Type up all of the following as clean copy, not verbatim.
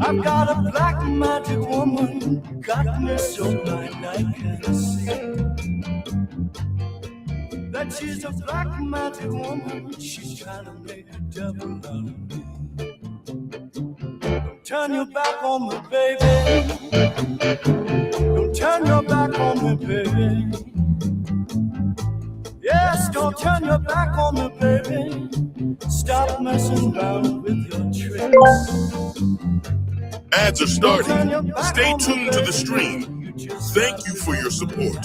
I've got a black magic woman, got me so blind I can't see that she's a black magic woman. She's trying to make a devil out of me. Don't turn your back on me, baby. Don't turn your back on me, baby. Yes, don't turn your back on me, baby. Stop messing around with your tricks. Ads are starting. Stay tuned to the stream. Thank you for your support.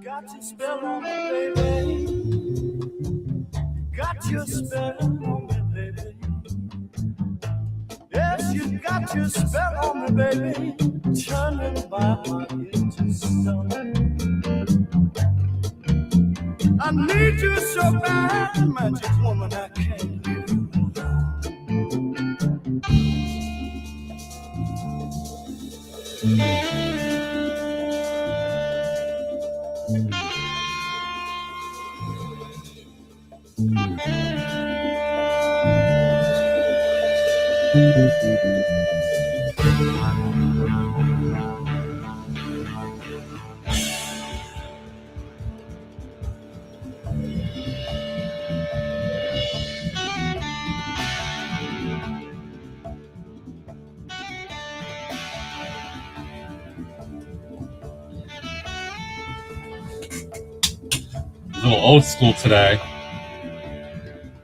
Got your spell on me, baby. Got your spell on me, baby. Yes, you got your spell on me, baby. Turning my heart into stone. I need you so bad, magic woman, I can't leave you A little old school today.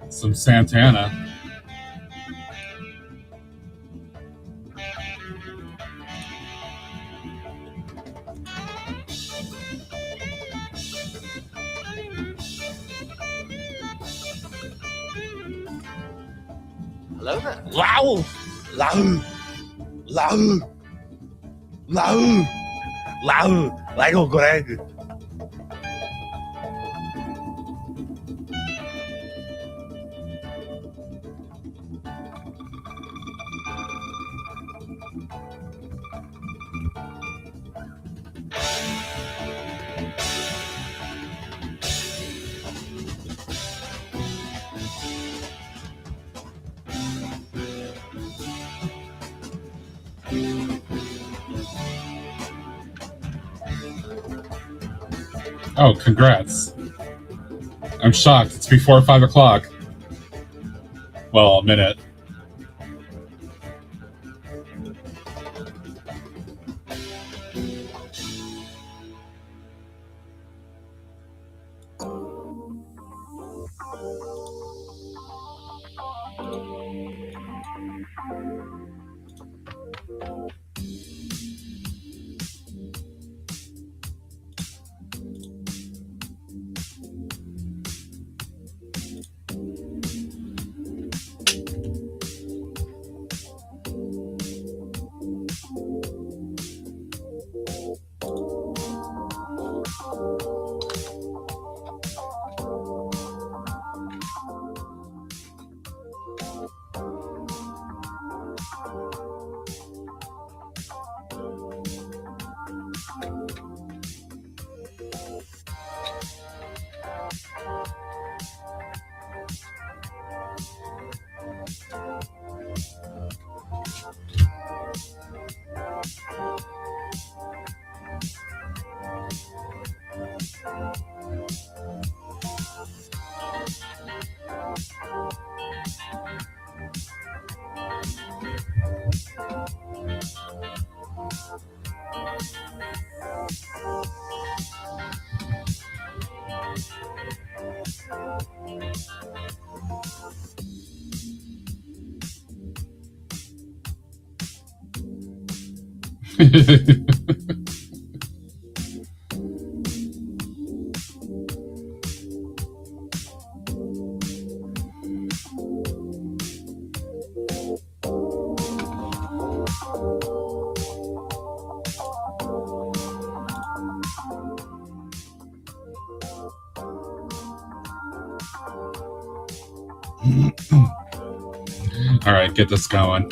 Some Santana. Hello there. Loud, loud, loud, loud, loud. Like a Greg. Oh, congrats. I'm shocked. It's before 5 o'clock. Well, a minute. All right, get this going.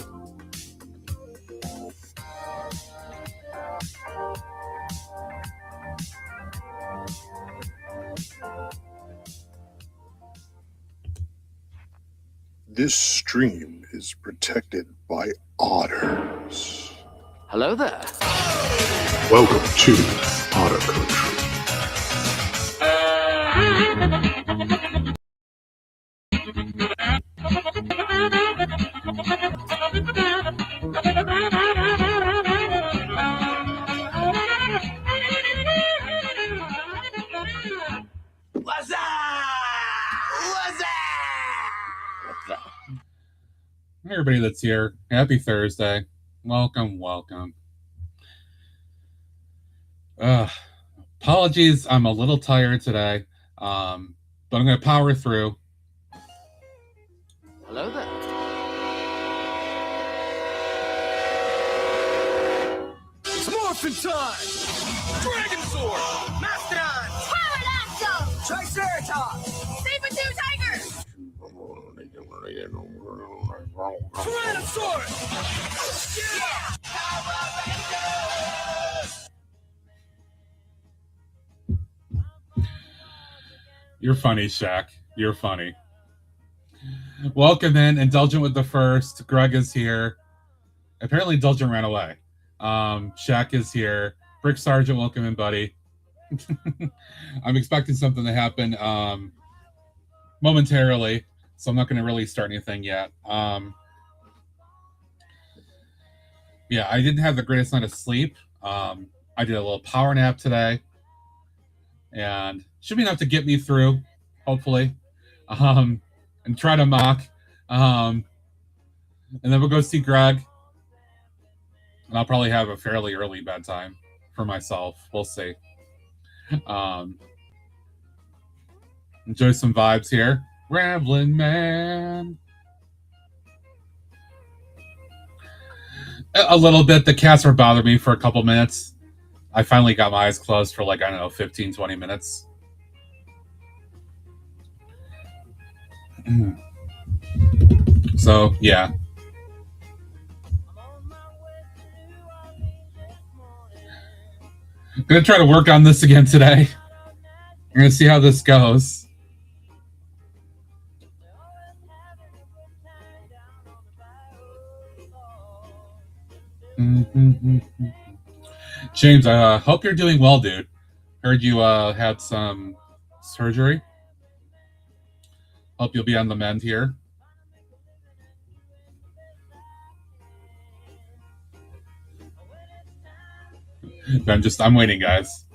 This stream is protected by otters. Hello there. Welcome to Otter Country. What's up? What's up? Everybody that's here, happy Thursday. Welcome, welcome. Apologies, I'm a little tired today, but I'm going to power through. Hello there. It's morphin' time! Dragon Sword! Mastodon! Pterodactyl! Triceratops! Saber-tooth tiger! Tyrannosaurus! You're funny, Shaq. You're funny. Welcome in. Indulgent with the first. Greg is here. Apparently, Indulgent ran away. Shaq is here. Brick Sergeant, welcome in, buddy. I'm expecting something to happen momentarily, so I'm not going to really start anything yet. Yeah, I didn't have the greatest night of sleep. I did a little power nap today, and should be enough to get me through, hopefully, and try to mock. And then we'll go see Greg, and I'll probably have a fairly early bedtime for myself. We'll see. Enjoy some vibes here. Rambling Man. A little bit. The cats were bothering me for a couple minutes. I finally got my eyes closed for 15, 20 minutes. So, yeah. I'm going to try to work on this again today. I'm going to see how this goes. James, I hope you're doing well, dude. Heard you had some surgery. Hope you'll be on the mend here. I'm waiting, guys.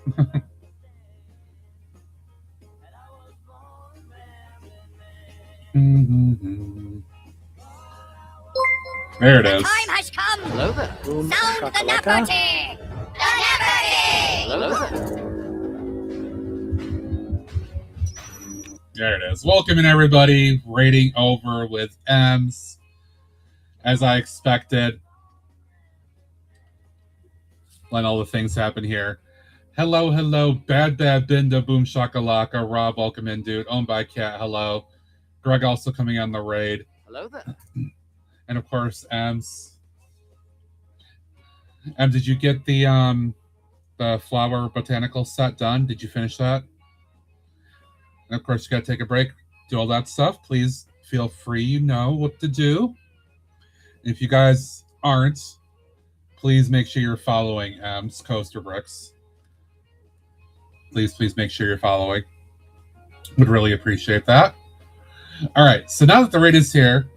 There it is. The time has come! Hello there. Sound the Napperty! The Napperty! Hello there. There it is. Welcome in, everybody. Rating over with M's. As I expected. Letting all the things happen here. Hello, hello. Bad Binda, Boom Shakalaka. Rob, welcome in, dude. Owned by Cat, hello. Greg also coming on the raid. Hello there. And of course, M's. Em, did you get the flower botanical set done? Did you finish that? And of course, you got to take a break, do all that stuff. Please feel free. You know what to do. If you guys aren't, please make sure you're following M's Coaster Bricks. Please make sure you're following. Would really appreciate that. All right, so now that the raid is here,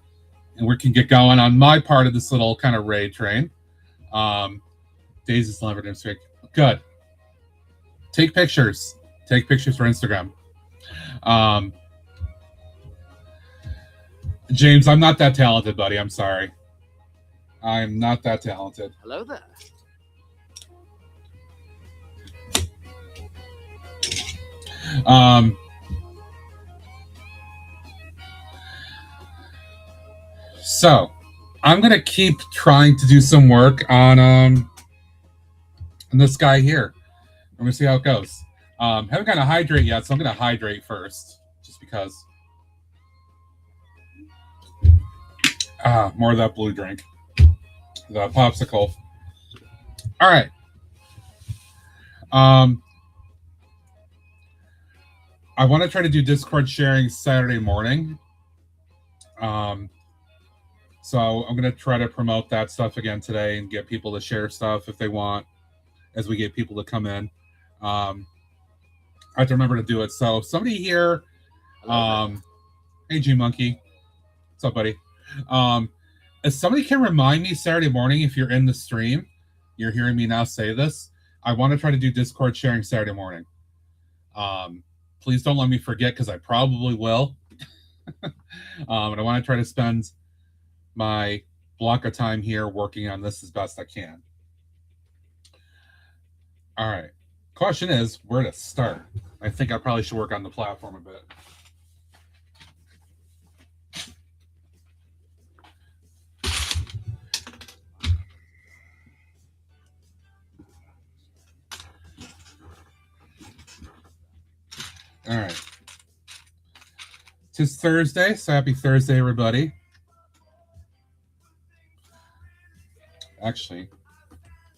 and we can get going on my part of this little kind of raid train. Daisy's delivered this week. Good. Take pictures. Take pictures for Instagram. James, I'm not that talented, buddy. I'm sorry. I'm not that talented. Hello there. So I'm gonna keep trying to do some work on this guy here. I'm gonna see how it goes. Haven't gotten to hydrate yet, so I'm gonna hydrate first, just because. More of that blue drink, the popsicle. All right. I want to try to do Discord sharing Saturday morning. So I'm going to try to promote that stuff again today and get people to share stuff if they want as we get people to come in. I have to remember to do it. So somebody here, hey G Monkey, what's up, buddy? If somebody can remind me Saturday morning, if you're in the stream, you're hearing me now say this, I want to try to do Discord sharing Saturday morning. Please don't let me forget, because I probably will. And I want to try to spend my block of time here working on this as best I can. All right. Question is where to start. I think I probably should work on the platform a bit. All right. It's Thursday, so happy Thursday, everybody. Actually,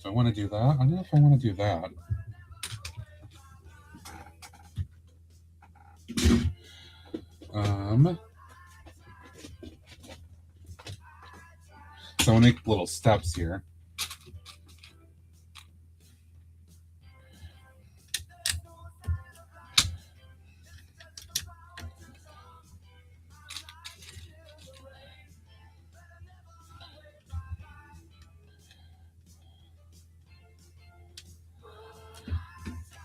do I want to do that? I don't know if I want to do that. So I'll make little steps here.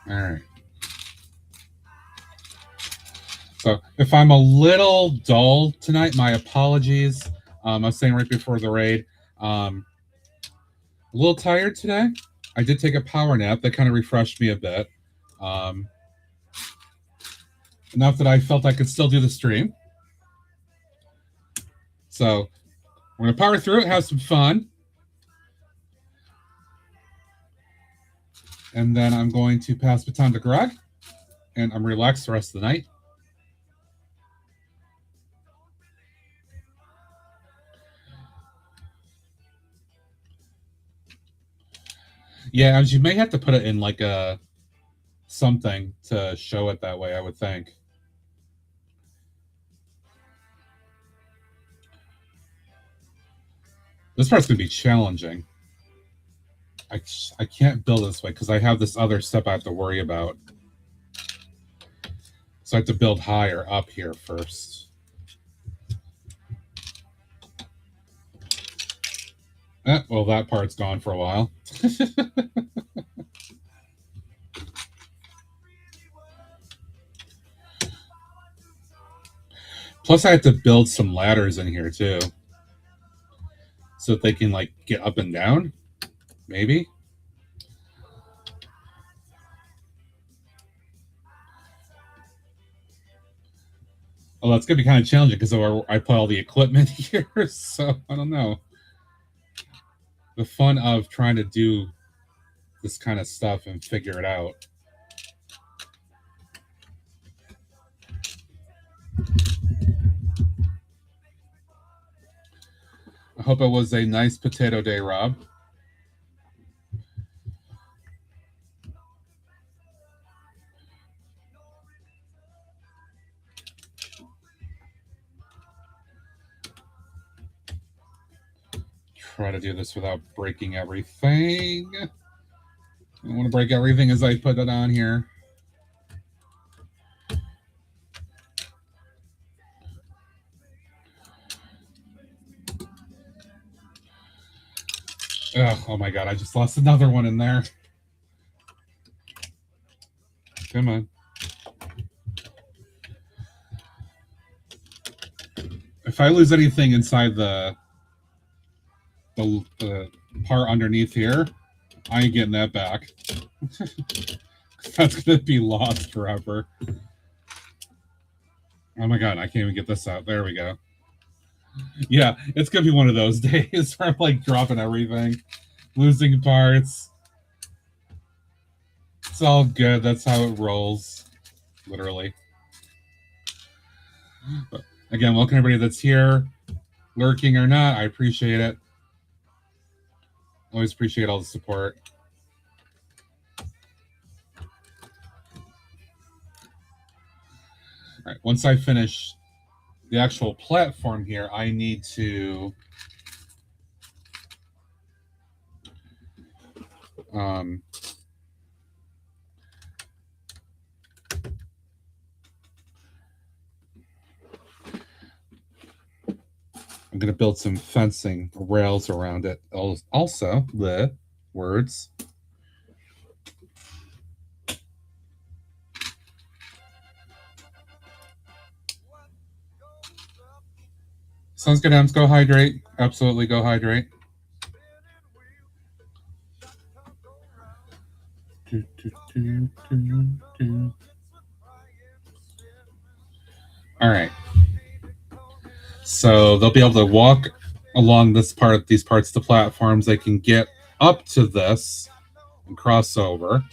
All right. So if I'm a little dull tonight, my apologies. I was saying right before the raid, a little tired today. I did take a power nap that kind of refreshed me a bit. Enough that I felt I could still do the stream. So we're going to power through it, have some fun. And then I'm going to pass the baton to Greg, and I'm relaxed the rest of the night. Yeah, you may have to put it in like a something to show it that way, I would think. This part's going to be challenging. I can't build this way because I have this other step I have to worry about. So I have to build higher up here first. Well, that part's gone for a while. Plus, I have to build some ladders in here too, so that they can like get up and down. Maybe. Oh, that's gonna be kind of challenging because I put all the equipment here, so I don't know. The fun of trying to do this kind of stuff and figure it out. I hope it was a nice potato day, Rob. Try to do this without breaking everything. I don't want to break everything as I put it on here. Oh my god, I just lost another one in there. Come on. If I lose anything inside the part underneath here, I ain't getting that back. Because That's gonna be lost forever. Oh my god, I can't even get this out. There we go. Yeah, it's gonna be one of those days where I'm like dropping everything, losing parts. It's all good. That's how it rolls, literally. But again, welcome everybody that's here, lurking or not. I appreciate it. Always appreciate all the support. All right, once I finish the actual platform here, I need to I'm going to build some fencing rails around it. Also, the words. Sounds good, Ems. Go hydrate. Absolutely go hydrate. All right. So they'll be able to walk along these parts of the platforms. They can get up to this and cross over.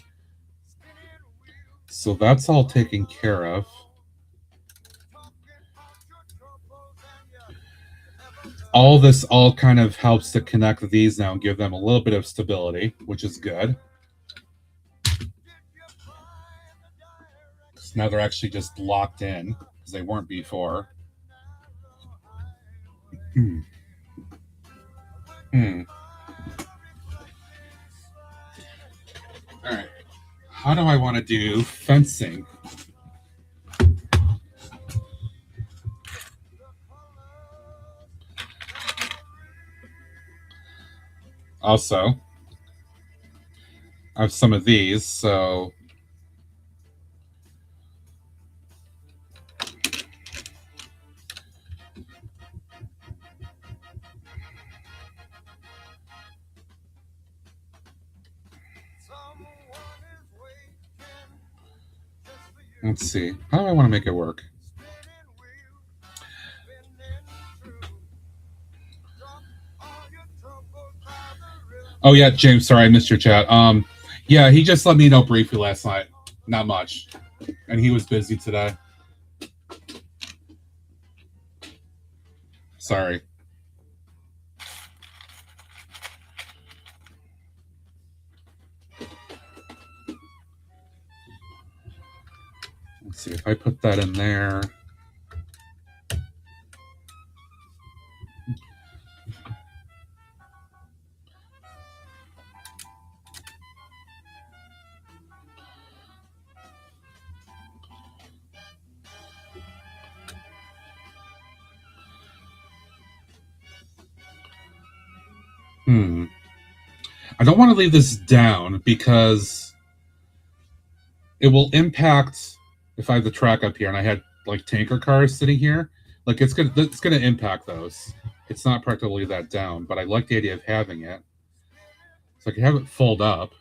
So that's all taken care of. All this all kind of helps to connect these now and give them a little bit of stability, which is good. So now they're actually just locked in because they weren't before. All right. How do I want to do fencing? Also, I have some of these, so let's see. How do I want to make it work? Oh yeah, James, sorry I missed your chat. Yeah, he just let me know briefly last night. Not much. And he was busy today. Sorry. Let's see if I put that in there. I don't want to leave this down because it will impact if I have the track up here and I had like tanker cars sitting here. Like it's gonna impact those. It's not practically that down, but I like the idea of having it. So I can have it fold up.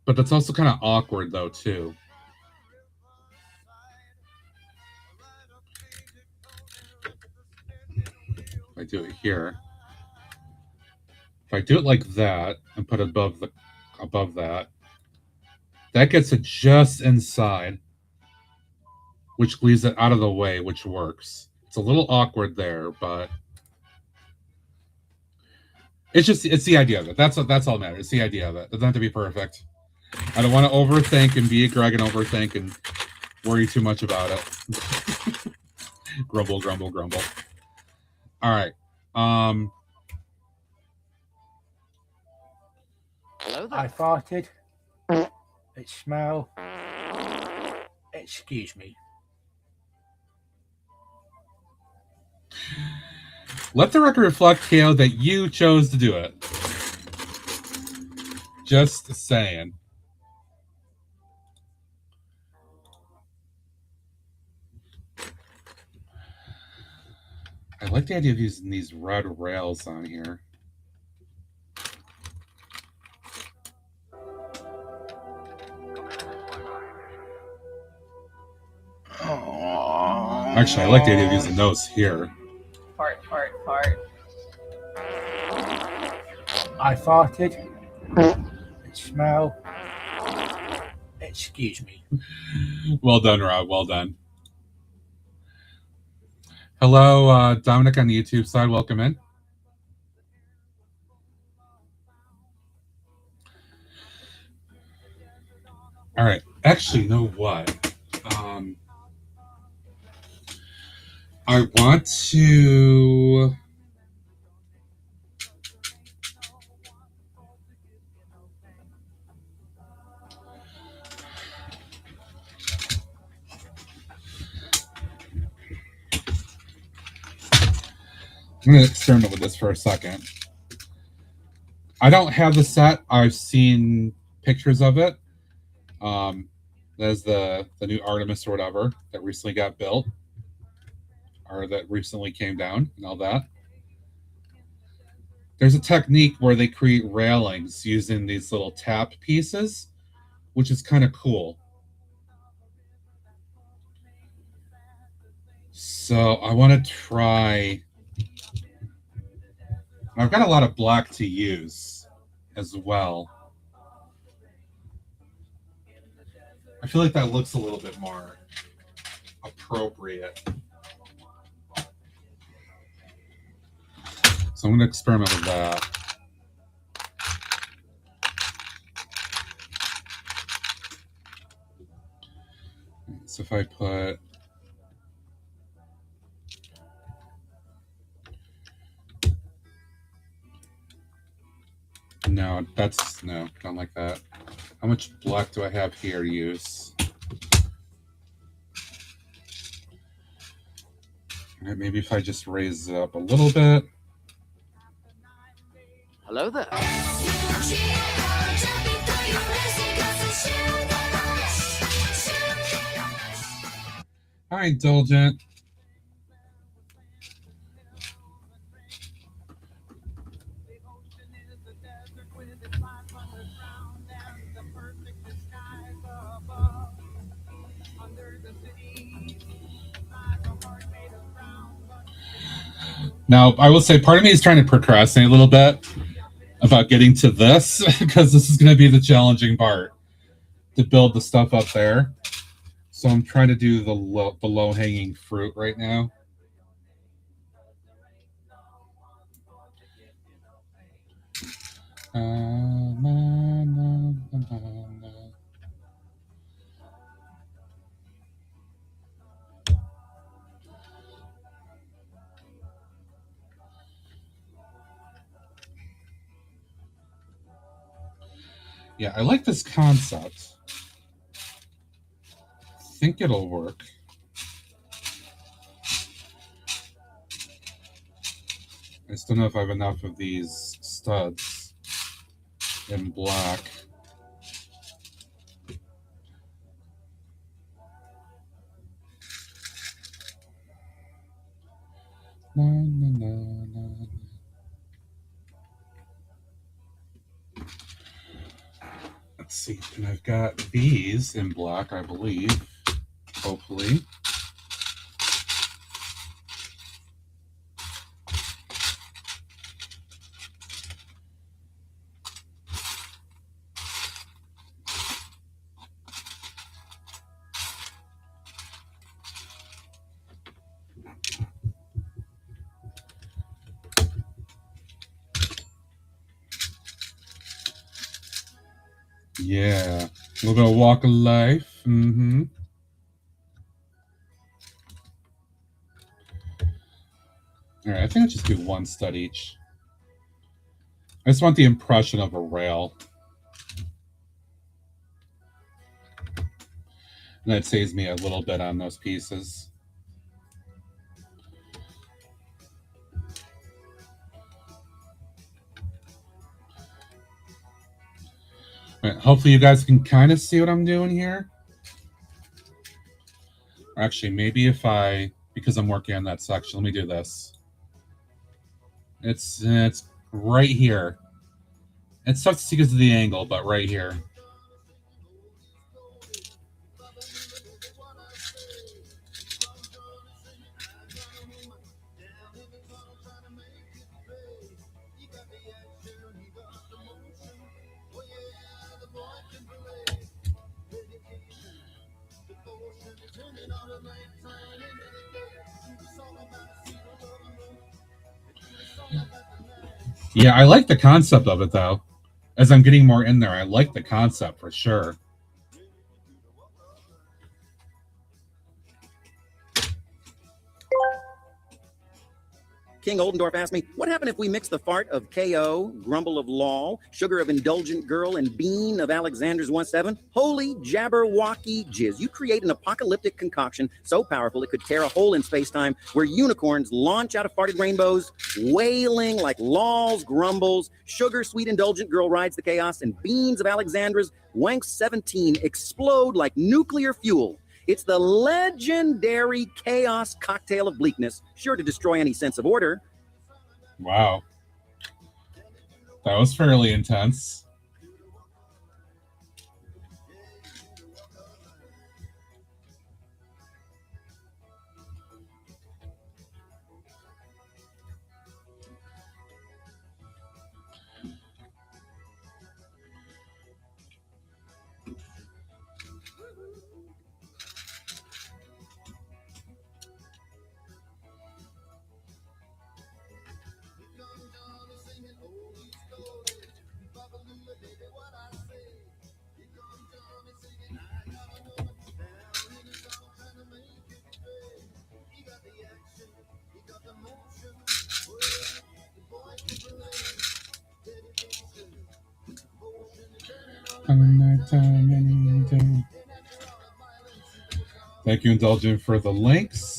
But that's also kind of awkward though too. If I do it here. If I do it like that and put it above that, that gets it just inside, which leaves it out of the way, which works. It's a little awkward there, but it's the idea of it. That's all that matters. It's the idea of it. It doesn't have to be perfect. I don't want to overthink and be a Greg and overthink and worry too much about it. Grumble, grumble, grumble. All right. Hello there. I farted. It smelled. Excuse me. Let the record reflect, KO, that you chose to do it. Just saying. I like the idea of using these red rails on here. Actually, I like the idea of using those here. Fart, fart, fart. I farted. It smell. Excuse me. Well done, Rob. Well done. Hello, Dominic on the YouTube side. Welcome in. All right. Actually, you know what? I want to... I'm going to experiment with this for a second. I don't have the set. I've seen pictures of it. There's the new Artemis or whatever that recently got built, or that recently came down and all that. There's a technique where they create railings using these little tap pieces, which is kind of cool. So I want to try... I've got a lot of black to use as well. I feel like that looks a little bit more appropriate. So I'm going to experiment with that. So if I put... No, that's... No, don't like that. How much black do I have here to use? All right, maybe if I just raise it up a little bit. Hello there. Hi, Indulgent. Now, I will say part of me is trying to procrastinate a little bit about getting to this because this is going to be the challenging part to build the stuff up there. So I'm trying to do the low-hanging fruit right now. Yeah, I like this concept. I think it'll work. I just don't know if I have enough of these studs in black. Na, na, na, na. Let's see, and I've got these in black, I believe, hopefully. Yeah, a little bit of walk of life. Mm-hmm. All right, I think I'll just do one stud each. I just want the impression of a rail. And that saves me a little bit on those pieces. All right, hopefully you guys can kind of see what I'm doing here. Or actually, maybe if I, because I'm working on that section, let me do this. It's right here. It's tough to see because of the angle, but right here. Yeah, I like the concept of it, though. As I'm getting more in there, I like the concept for sure. King Oldendorf asked me, what happened if we mix the fart of KO, grumble of Law, sugar of indulgent girl, and bean of Alexander's 1-7? Holy jabberwocky jizz. You create an apocalyptic concoction so powerful it could tear a hole in space-time where unicorns launch out of farted rainbows, wailing like Law's grumbles, sugar sweet indulgent girl rides the chaos, and beans of Alexandra's wank 17 explode like nuclear fuel. It's the legendary chaos cocktail of bleakness, sure to destroy any sense of order. Wow. That was fairly intense. Thank you, Indulgent, for the links.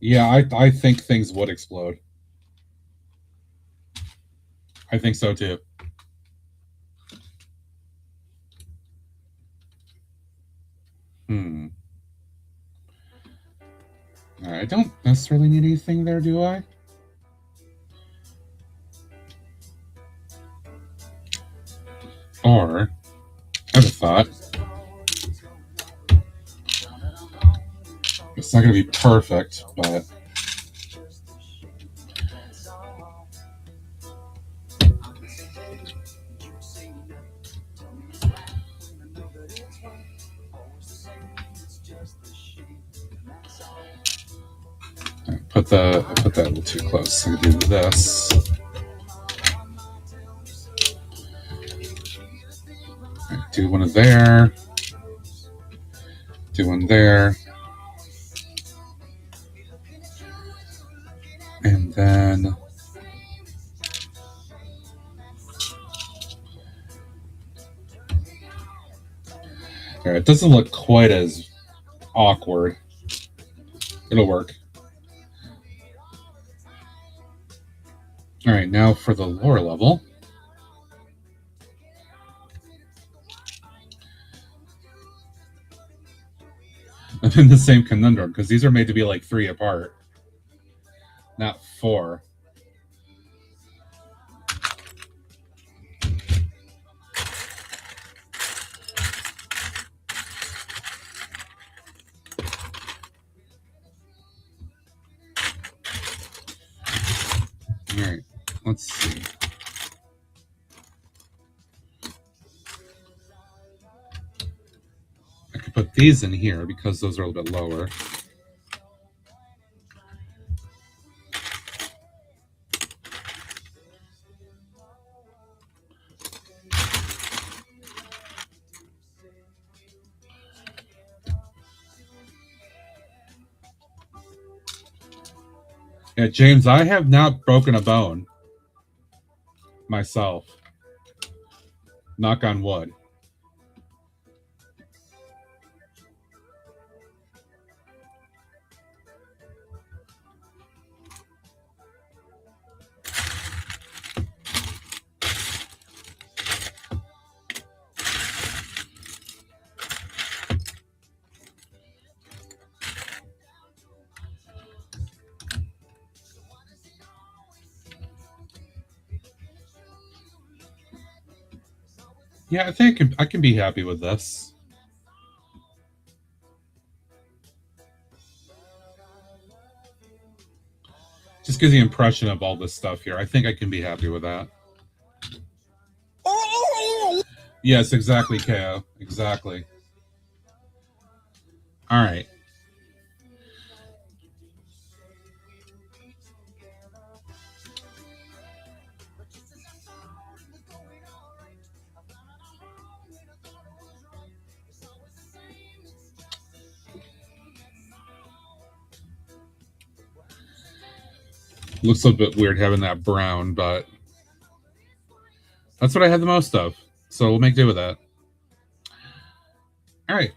Yeah, I think things would explode. I think so too. I don't necessarily need anything there, do I? Or, I have a thought. It's not going to be perfect, but... Put that a little too close. I'm going to do this. Do one there. Do one there. And then... Alright, it doesn't look quite as awkward. It'll work. Alright, now for the lower level. I'm in the same conundrum, because these are made to be like 3 apart. Not 4. Alright, let's see. I could put these in here because those are a little bit lower. Yeah, James, I have not broken a bone myself. Knock on wood. Yeah, I think I can be happy with this. Just gives the impression of all this stuff here. I think I can be happy with that. Yes, exactly, KO. Exactly. All right. Looks a bit weird having that brown, but that's what I had the most of. So we'll make do with that. All right.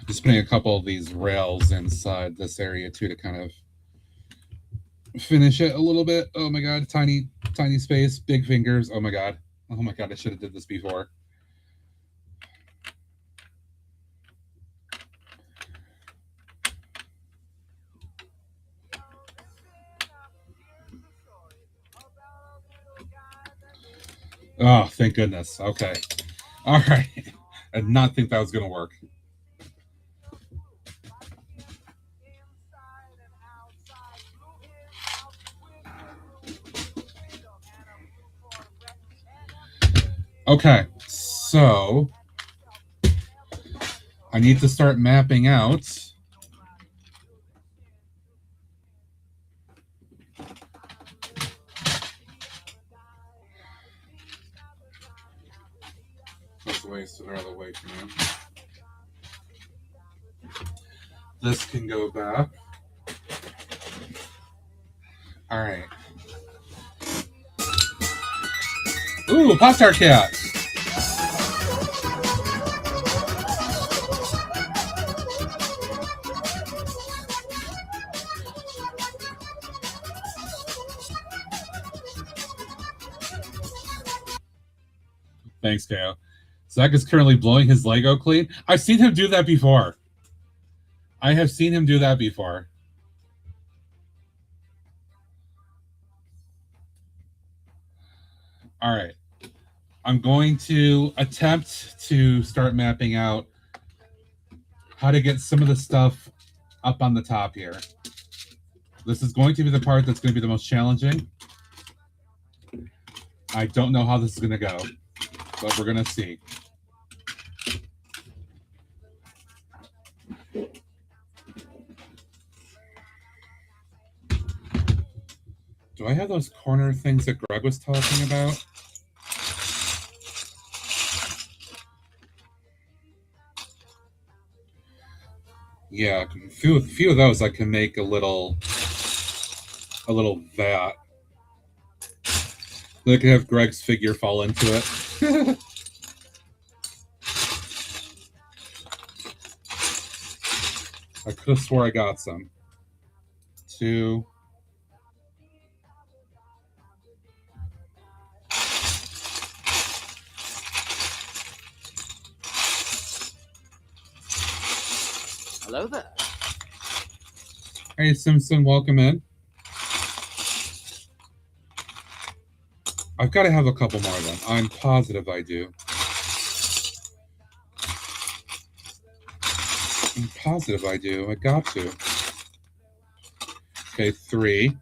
Just putting a couple of these rails inside this area too to kind of finish it a little bit. Oh my god, tiny space, big fingers. Oh my god, I should have did this before. Oh, thank goodness. Okay, all right. I did not think that was gonna work. Okay, so I need to start mapping out those ways to the other way from you. This can go back. All right. Ooh, Pop-Tart Cat. Thanks, KO. Zach is currently blowing his Lego clean. I've seen him do that before. I have seen him do that before. All right. I'm going to attempt to start mapping out how to get some of the stuff up on the top here. This is going to be the part that's going to be the most challenging. I don't know how this is going to go, but we're going to see. Do I have those corner things that Greg was talking about? Yeah, a few of those I can make a little vat. I could have Greg's figure fall into it. I could have swore I got some. 2. Hello there. Hey, Simpson, welcome in. I've got to have a couple more of them. I'm positive I do. I'm positive I do. I got to. Okay, 3.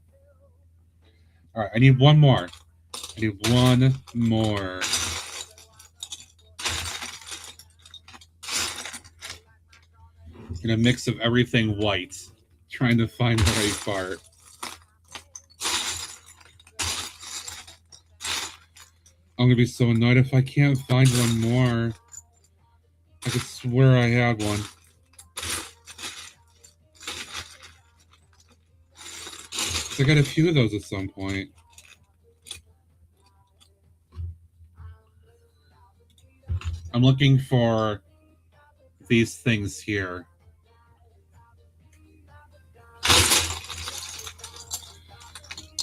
All right, I need one more. I need one more. In a mix of everything white. Trying to find the right part. I'm gonna be so annoyed if I can't find one more. I could swear I had one. I got a few of those at some point. I'm looking for these things here.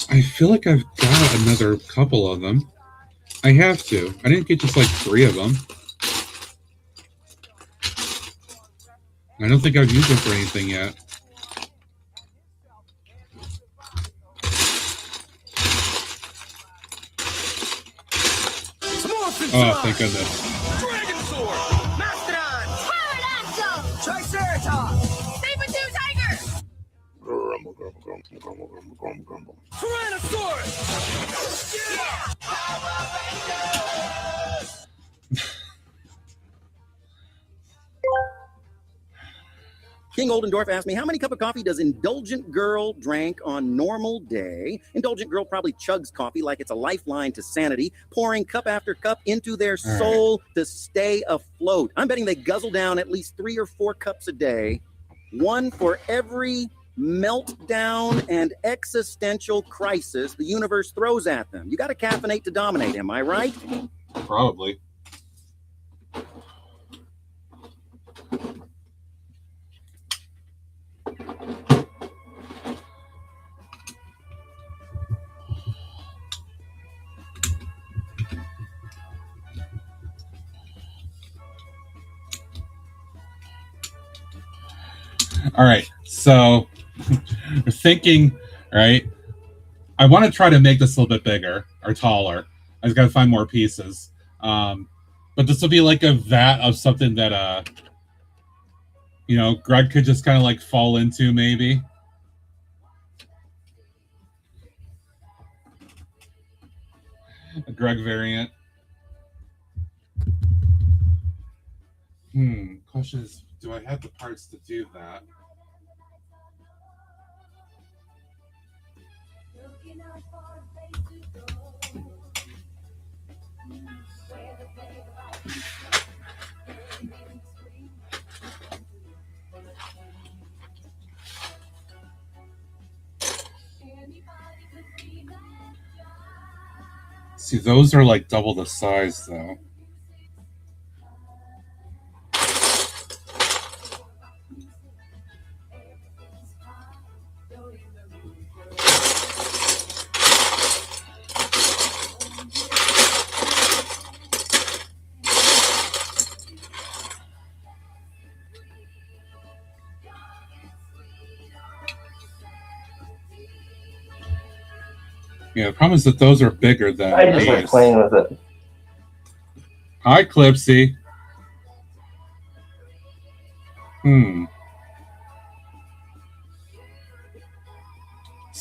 I feel like I've got another couple of them. I have to. I didn't get just like 3 of them. I don't think I've used them for anything yet. Oh, thank goodness. Dragon Sword! Mastodon! Pterodactyl! Triceratops! Saber-tooth tiger! Tyrannosaurus! King Oldendorf asked me, how many cup of coffee does Indulgent Girl drink on normal day? Indulgent Girl probably chugs coffee like it's a lifeline to sanity, pouring cup after cup into their soul to stay afloat. I'm betting they guzzle down at least 3 or 4 cups a day, one for every meltdown and existential crisis the universe throws at them. You got to caffeinate to dominate, am I right? Probably. All right, so we're thinking, right? I want to try to make this a little bit bigger or taller. I just got to find more pieces. But this will be like a vat of something that, Greg could just kind of like fall into, maybe. A Greg variant. Question is, do I have the parts to do that? See, those are like double the size, though. Yeah, the problem is that those are bigger than I just like these. playing with it. Hi, Clipsy.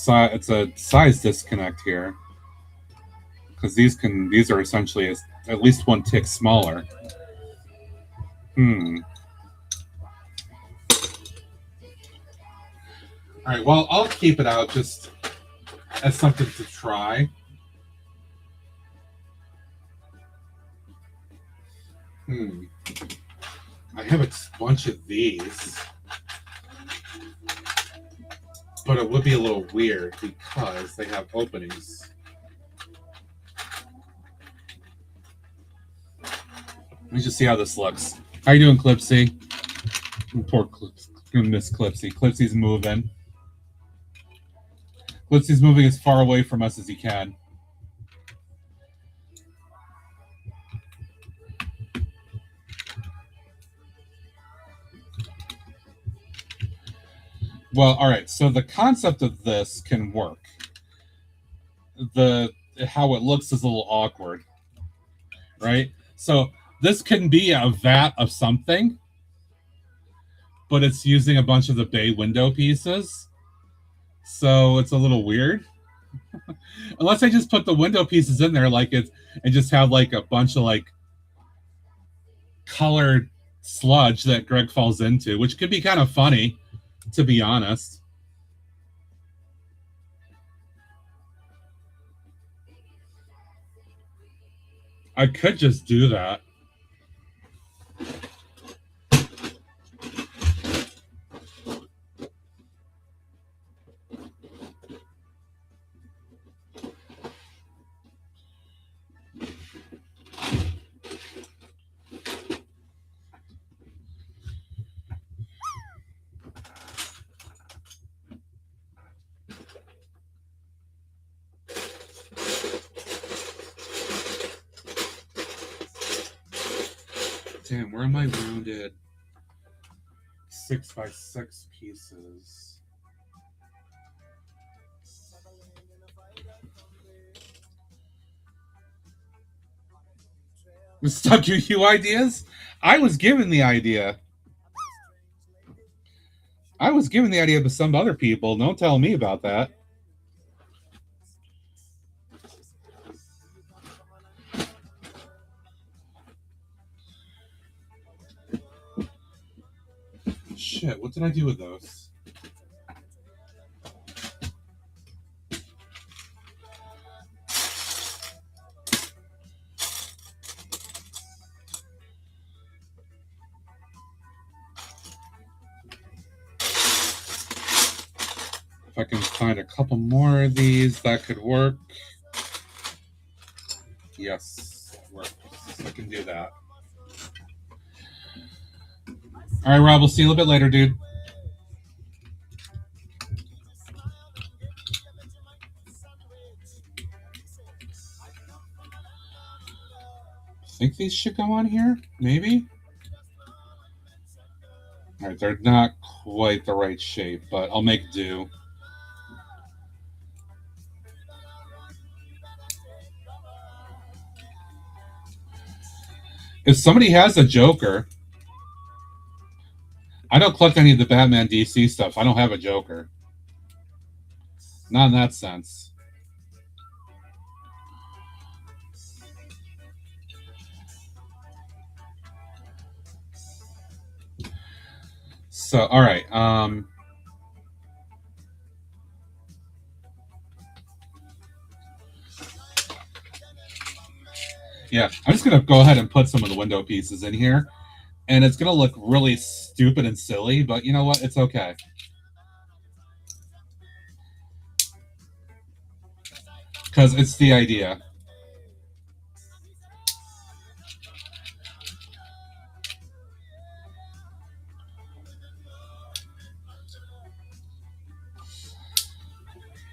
It's a size disconnect here. Because these are essentially at least 1 tick smaller. Alright, well, I'll keep it out just as something to try. I have a bunch of these. But it would be a little weird because they have openings. Let me just see how this looks. How you doing, Clipsy? Poor Miss Clipsy. Clipsy's moving. Clipsy's moving as far away from us as he can. Well, all right. So the concept of this can work. How it looks is a little awkward, right? So this can be a vat of something, but it's using a bunch of the bay window pieces. So it's a little weird. Unless I just put the window pieces in there like it and just have like a bunch of like colored sludge that Greg falls into, which could be kind of funny, to be honest. I could just do that. Damn, where am I rounded? 6x6 pieces. Stuck you ideas? I was given the idea. I was given the idea by some other people. Don't tell me about that. Shit, what did I do with those? If I can find a couple more of these, that could work. Yes, that works. I can do that. All right, Rob, we'll see you a little bit later, dude. I think these should go on here, maybe? All right, they're not quite the right shape, but I'll make do. If somebody has a Joker, I don't collect any of the Batman DC stuff. I don't have a Joker. Not in that sense. So, all right. Yeah, I'm just going to go ahead and put some of the window pieces in here. And it's going to look really stupid and silly, but you know what? It's okay. Because it's the idea.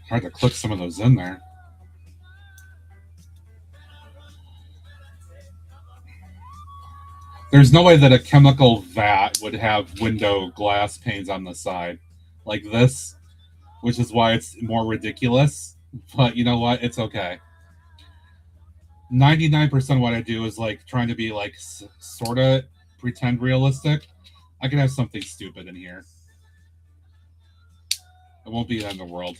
Hard to click some of those in there. There's no way that a chemical vat would have window glass panes on the side like this, which is why it's more ridiculous. But you know what? It's okay. 99% of what I do is like trying to be like sort of pretend realistic. I can have something stupid in here. It won't be the end of the world.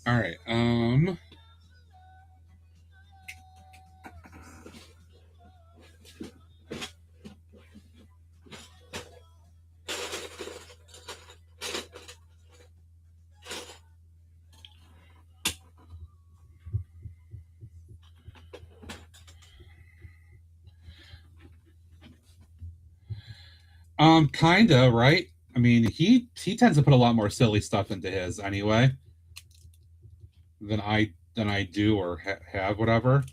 All right. Kinda, right? I mean, he tends to put a lot more silly stuff into his anyway than I do or have, whatever.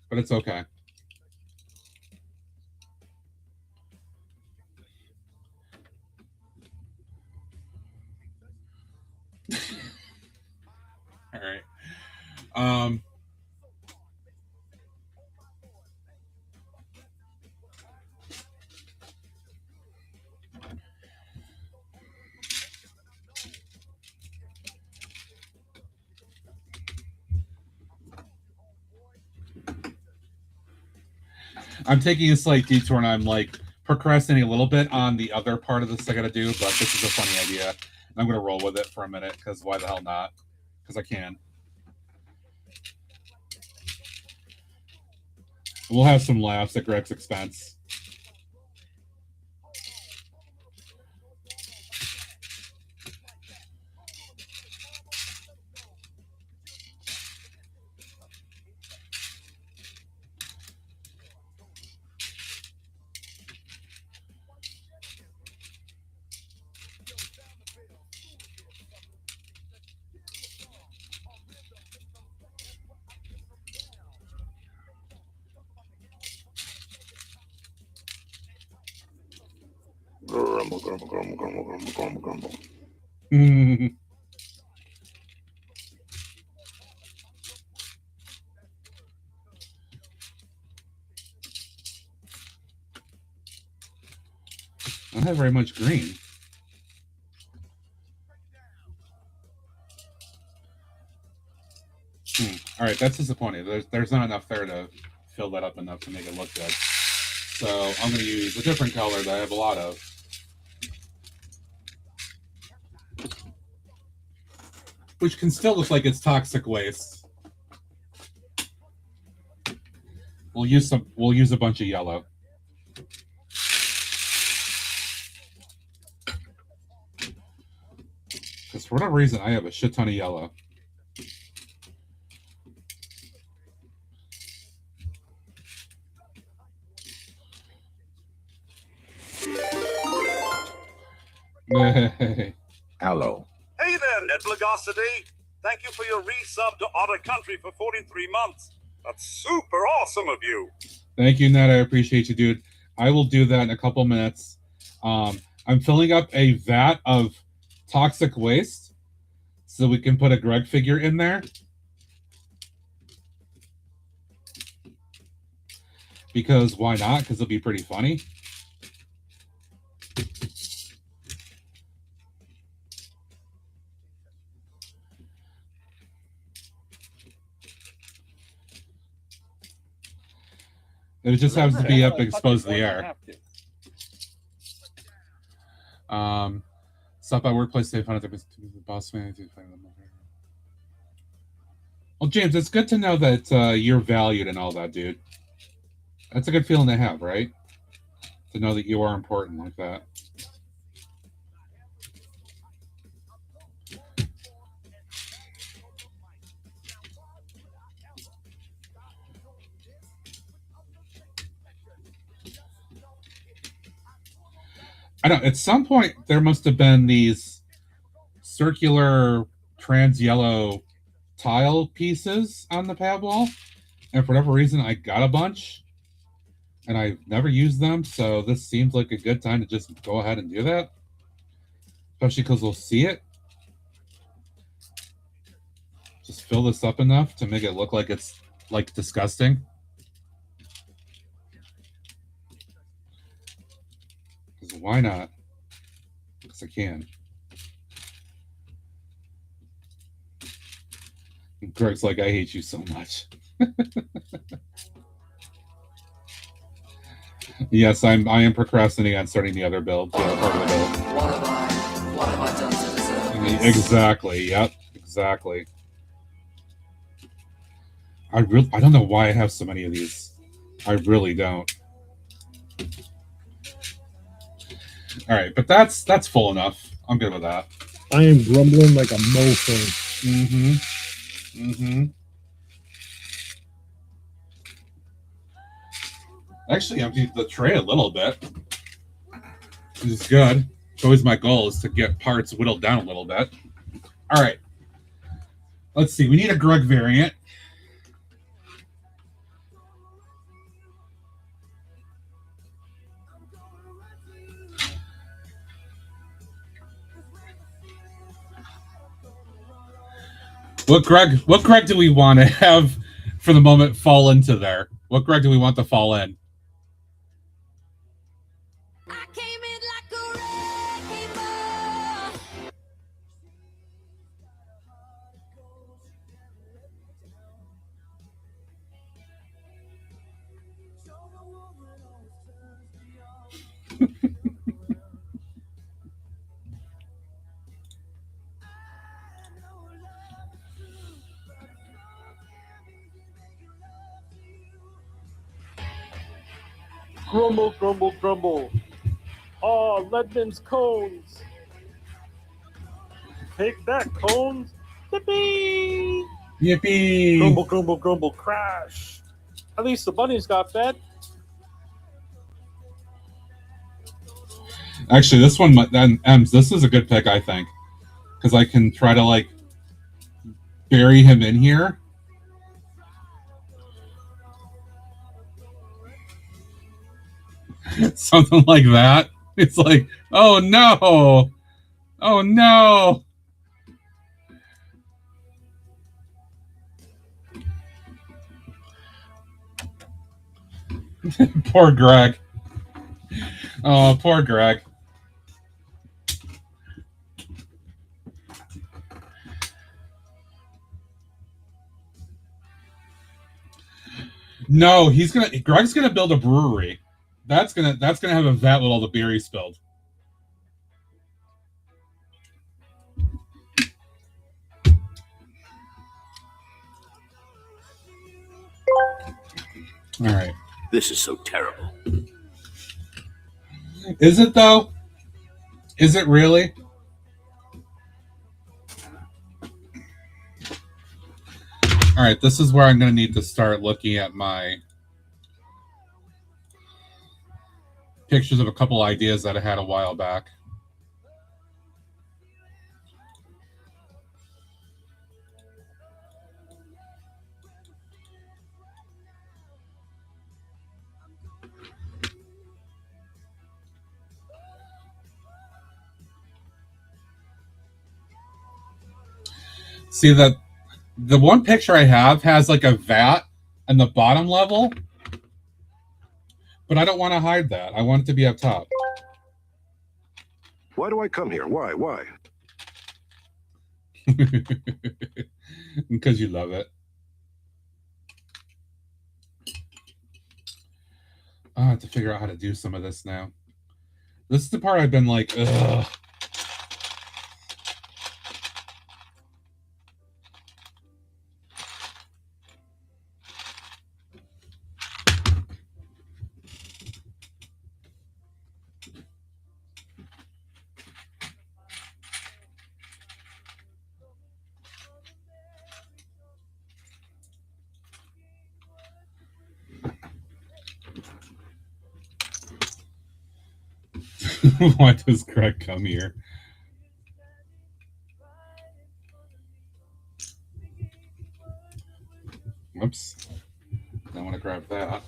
But it's okay. All right. I'm taking a slight detour and I'm like procrastinating a little bit on the other part of this I gotta do, but this is a funny idea. And I'm gonna roll with it for a minute because why the hell not? Because I can. We'll have some laughs at Greg's expense. Grumble, grumble, grumble, grumble, grumble, grumble, grumble. I don't have very much green. All right, that's disappointing. There's not enough there to fill that up enough to make it look good. So I'm going to use a different color that I have a lot of. Which can still look like it's toxic waste. We'll use a bunch of yellow. Because for whatever reason, I have a shit ton of yellow. Hello. Hey there, Nedblogosity. Thank you for your resub to Otter Country for 43 months. That's super awesome of you. Thank you, Ned. I appreciate you, dude. I will do that in a couple minutes. I'm filling up a vat of toxic waste so we can put a Greg figure in there. Because why not? Because it'll be pretty funny. It just happens to be up exposed to the air. Stop by workplace. They found out the boss man. Well, James, it's good to know that you're valued and all that, dude. That's a good feeling to have, right? To know that you are important like that. I don't. At some point, there must have been these circular trans yellow tile pieces on the pad wall, and for whatever reason, I got a bunch, and I've never used them. So this seems like a good time to just go ahead and do that, especially because we'll see it. Just fill this up enough to make it look like it's like disgusting. Because why not? Because I can. And Greg's like, I hate you so much. Yes, I am procrastinating on starting the other build. Yeah, part of the build. What have I done to deserve this? Exactly. Yep. Exactly. I don't know why I have so many of these. I really don't. All right, but that's full enough. I'm good with that. I am grumbling like a mofo. Mm-hmm. Mm-hmm. Actually, emptied the tray a little bit, which is good. It's always my goal is to get parts whittled down a little bit. All right. Let's see. We need a Greg variant. What Greg do we want to have for the moment fall into there? What Greg do we want to fall in? I came in like a wrecking ball. Grumble, grumble, grumble. Oh, Leadman's cones. Take that, cones. Yippee! Yippee! Grumble, grumble, grumble, crash. At least the bunnies got fed. Actually, this one, Ems, this is a good pick, I think. Because I can try to, like, bury him in here. Something like that. It's like, oh no! Oh no! Poor Greg. Oh, poor Greg. No, Greg's gonna build a brewery. That's gonna have a vat with all the beer he spilled. All right. This is so terrible. Is it though? Is it really? All right, this is where I'm going to need to start looking at my pictures of a couple ideas that I had a while back. See that the one picture I have has like a vat in the bottom level, but I don't want to hide that. I want it to be up top. Why do I come here? Why? Because you love it. I have to figure out how to do some of this now. This is the part I've been like, ugh. Why does Greg come here? Whoops. I want to grab that.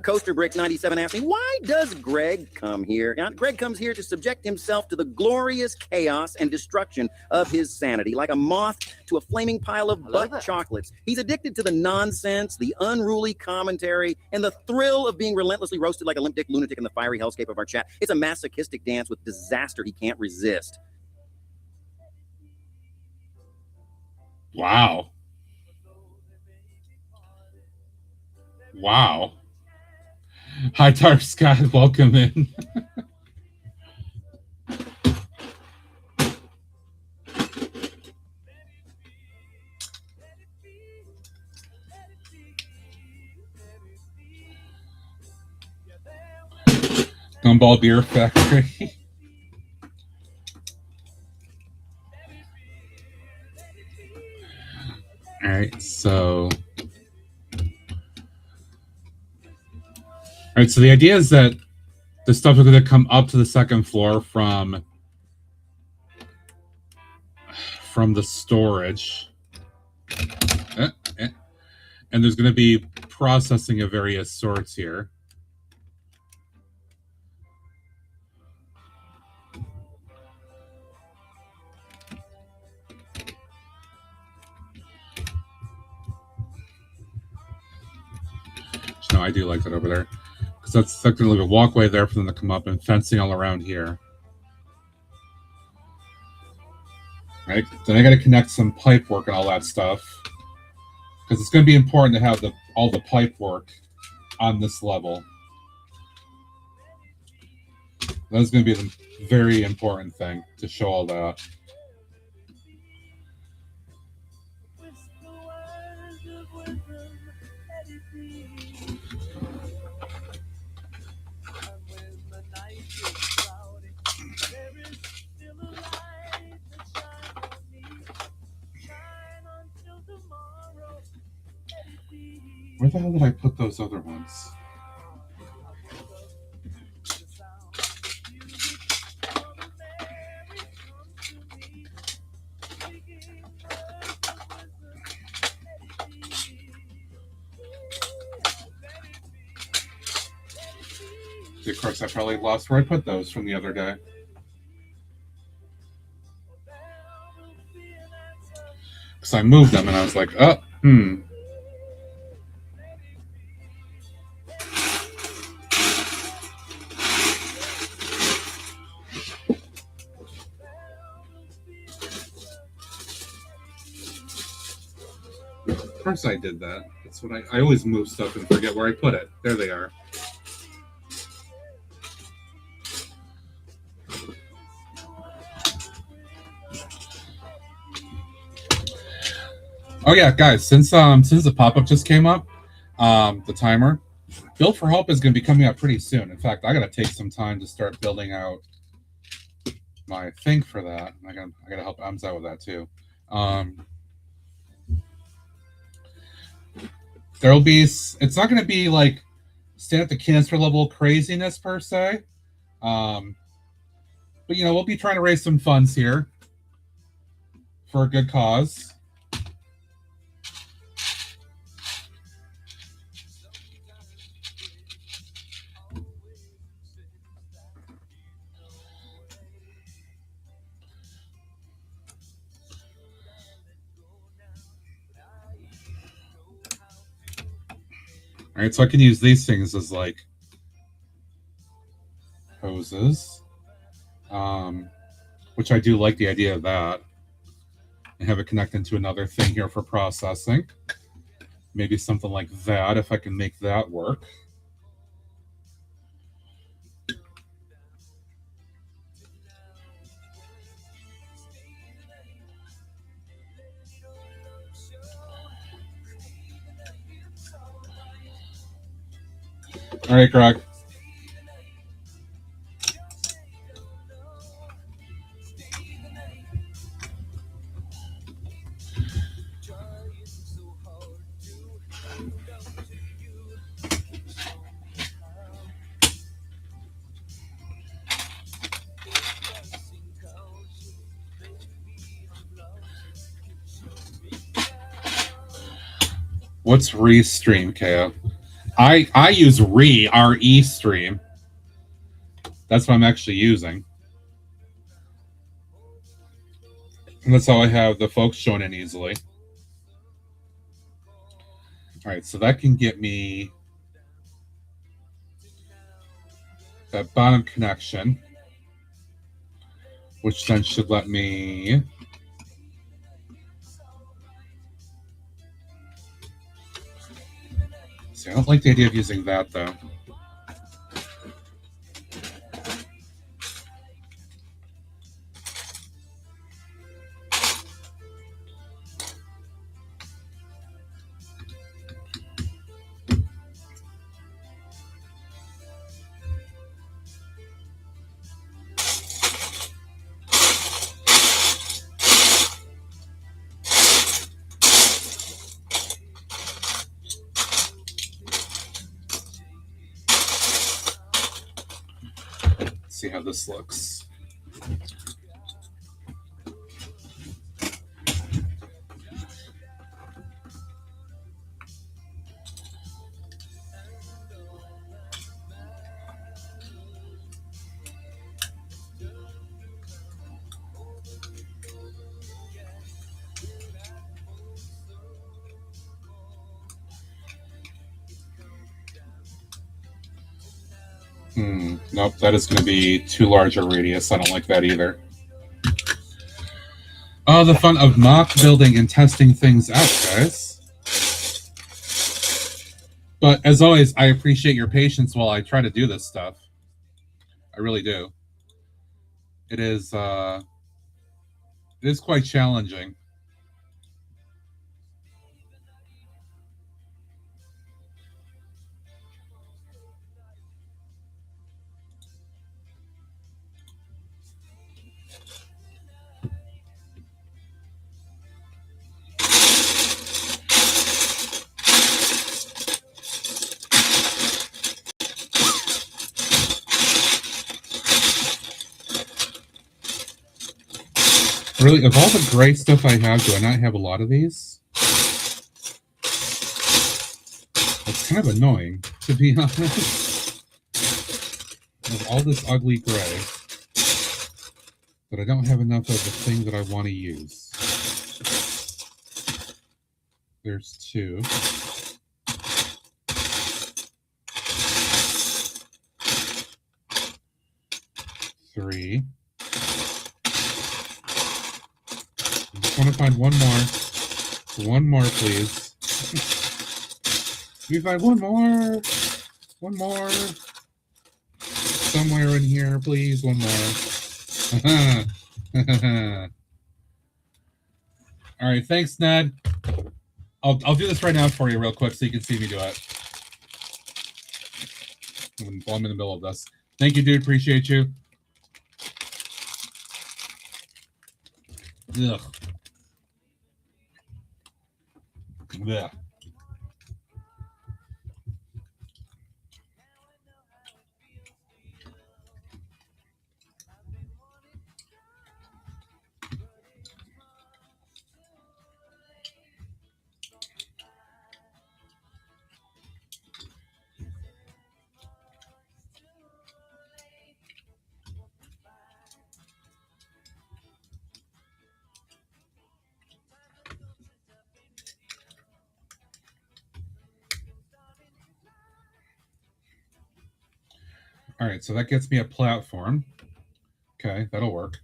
Coaster Brick 97 asked me, why does Greg come here? Now, Greg comes here to subject himself to the glorious chaos and destruction of his sanity, like a moth to a flaming pile of butt chocolates. He's addicted to the nonsense, the unruly commentary, and the thrill of being relentlessly roasted like a limp dick lunatic in the fiery hellscape of our chat. It's a masochistic dance with disaster he can't resist. Wow. Wow. Hi, Dark Sky. Welcome in. Gumball Beer Factory. All right, so... All right, so the idea is that the stuff is going to come up to the second floor from the storage. And there's going to be processing of various sorts here. No, I do like that over there. Because that's technically a walkway there for them to come up and fencing all around here. Right? Then I got to connect some pipe work and all that stuff. Because it's going to be important to have all the pipe work on this level. That's going to be the very important thing to show all that. Where the hell did I put those other ones? Of course, I probably lost where I put those from the other day. Because I moved them and I was like, oh, Of course I did that. That's what I always move stuff and forget where I put it. There they are. Oh yeah, guys, since the pop-up just came up, the timer, Build for Hope is going to be coming out pretty soon. In fact, I got to take some time to start building out my thing for that. I got to help Ems out with that too. There'll be, it's not going to be like stand up to cancer level craziness per se, but you know, we'll be trying to raise some funds here for a good cause. All right, so I can use these things as like hoses, which I do like the idea of that, and have it connect into another thing here for processing. Maybe something like that, if I can make that work. All right, Greg. What's Restream, KO? I use RE stream. That's what I'm actually using. And that's how I have the folks shown in easily. All right, so that can get me that bottom connection, which then should let me see. I don't like the idea of using that though. See how this looks. Nope, that is going to be too large a radius. I don't like that either. Oh, the fun of MOC building and testing things out, guys. But as always, I appreciate your patience while I try to do this stuff. I really do. It is quite challenging. Really, of all the gray stuff I have, do I not have a lot of these? It's kind of annoying, to be honest. Of all this ugly gray, but I don't have enough of the thing that I want to use. There's 2. Three. I just want to find one more. One more, please. Can you find one more? One more. Somewhere in here, please. One more. All right, thanks, Ned. I'll do this right now for you real quick so you can see me do it. While I'm in the middle of this. Thank you, dude. Appreciate you. Ugh. Ugh. All right, so that gets me a platform. Okay, that'll work.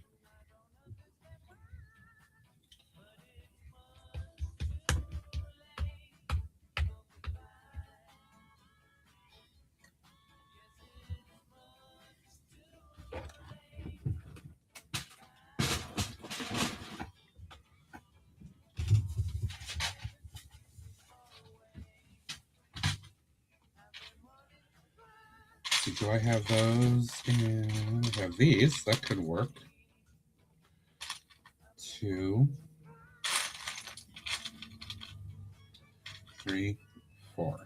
Do I have those? And I have these. That could work. 2, 3, 4.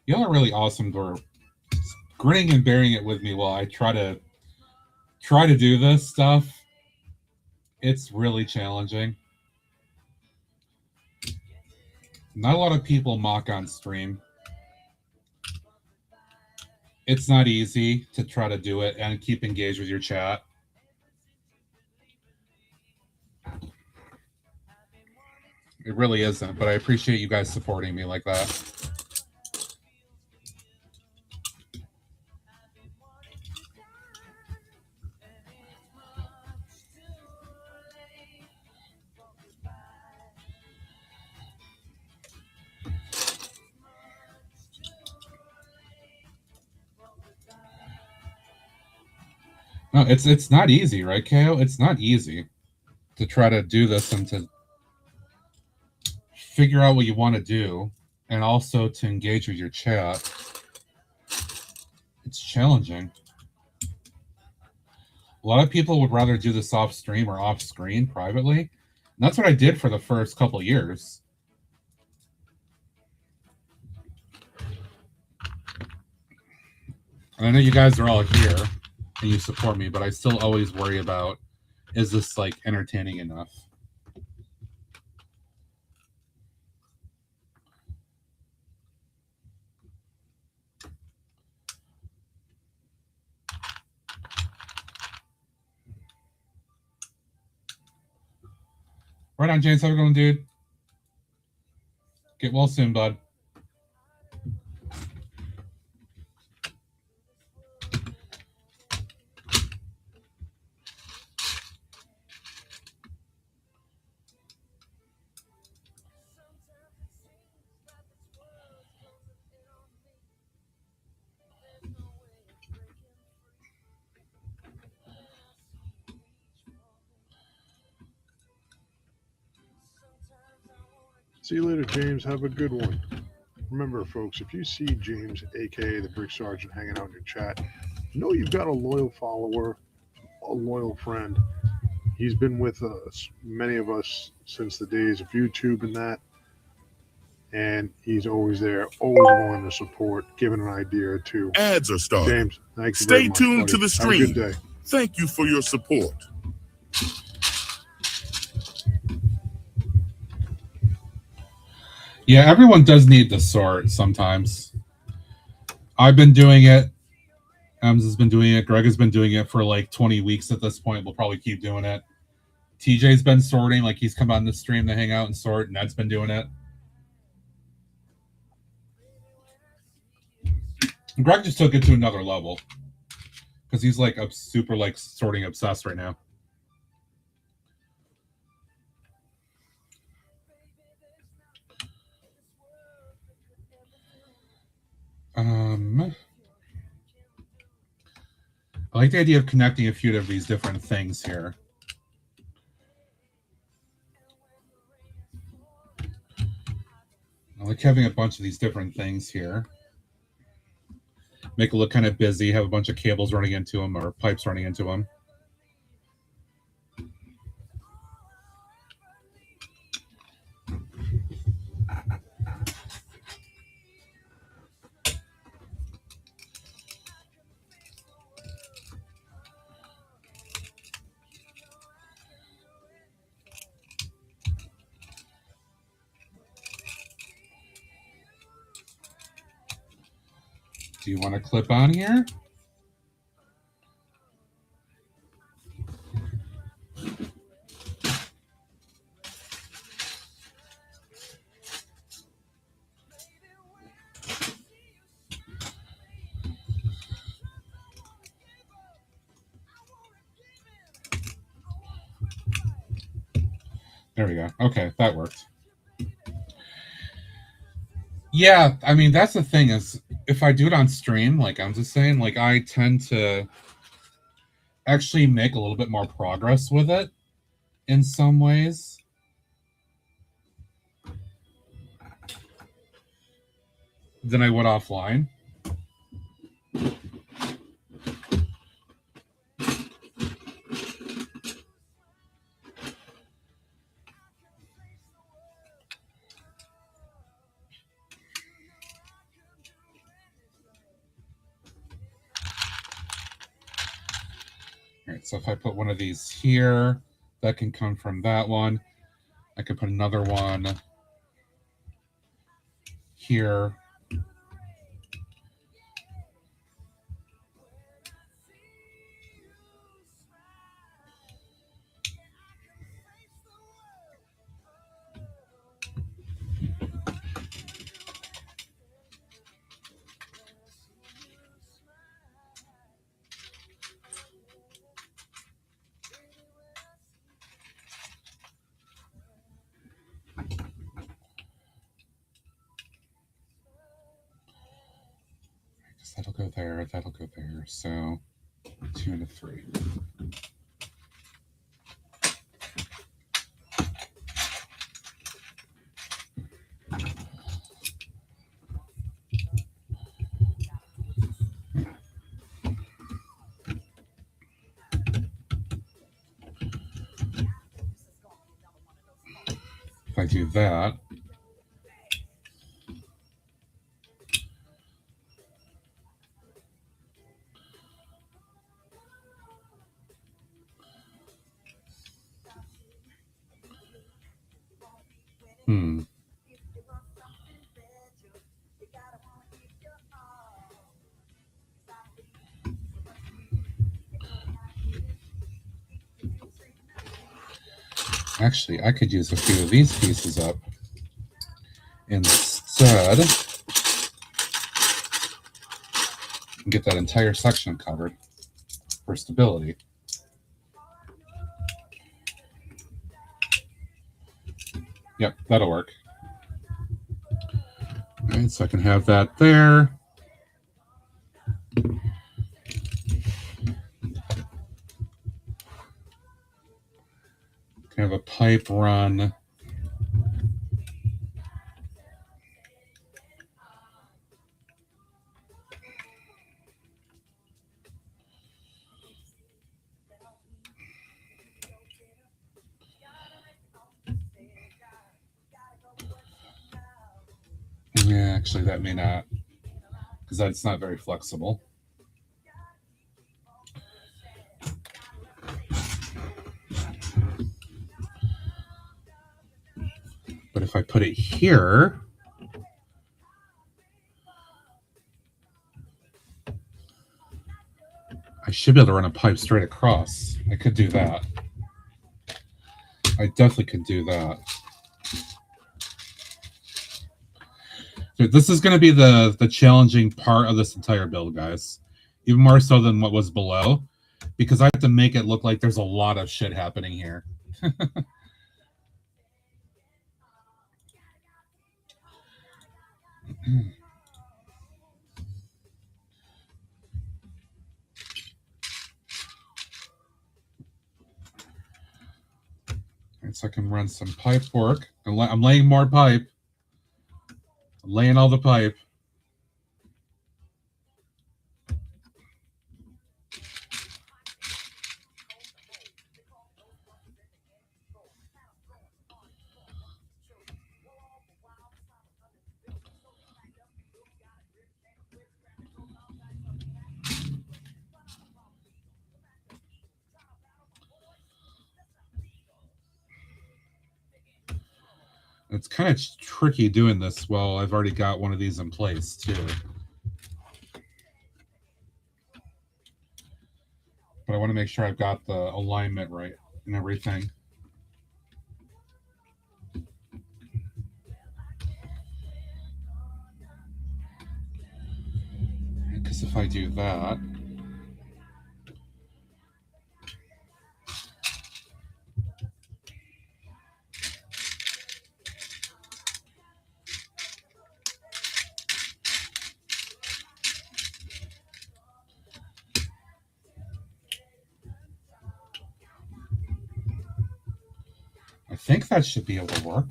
Y'all are really awesome for grinning and bearing it with me while I try to do this stuff. It's really challenging. Not a lot of people mock on stream. It's not easy to try to do it and keep engaged with your chat. It really isn't, but I appreciate you guys supporting me like that. No, it's not easy, right, KO? It's not easy to try to do this and to figure out what you want to do and also to engage with your chat. It's challenging. A lot of people would rather do this off stream or off screen privately. And that's what I did for the first couple of years. And I know you guys are all here and you support me, but I still always worry about, is this like entertaining enough? Right on, James. How we going, dude? Get well soon, bud. See you later, James. Have a good one. Remember, folks, if you see James, a.k.a. the Brick Sergeant, hanging out in your chat, know you've got a loyal follower, a loyal friend. He's been with us, many of us, since the days of YouTube and that. and he's always there, always willing to support, giving an idea or two. Ads are starting. James, thank you very Stay much, tuned buddy. to the Have a stream. good day. Thank you for your support. Yeah, everyone does need to sort sometimes. I've been doing it. Ems has been doing it. Greg has been doing it for like 20 weeks at this point. We'll probably keep doing it. TJ's been sorting, like he's come on the stream to hang out and sort. Ned's been doing it. Greg just took it to another level because he's like super like sorting obsessed right now. I like the idea of connecting a few of these different things here. I like having a bunch of these different things here. Make it look kind of busy, have a bunch of cables running into them or pipes running into them. Do you want to clip on here? There we go. Okay, that worked. Yeah, I mean, that's the thing is, if I do it on stream, like I'm just saying, like I tend to actually make a little bit more progress with it in some ways. Than I would offline. All right, so if I put one of these here, that can come from that one. I could put another one here. That'll go there, that'll go there. So 2 and a 3. If I do that, Actually, I could use a few of these pieces up instead and get that entire section covered for stability. Yep, that'll work. All right, so I can have that there. Have a pipe run Yeah, actually, that may not, because that's not very flexible. But if I put it here, I should be able to run a pipe straight across. I could do that. I definitely could do that. So this is going to be the challenging part of this entire build, guys. Even more so than what was below, because I have to make it look like there's a lot of shit happening here. Right, so I can run some pipe work. I'm laying more pipe. I'm laying all the pipe. It's kind of tricky doing this while I've already got one of these in place, too. But I want to make sure I've got the alignment right and everything. Because if I do that... I think that should be able to work,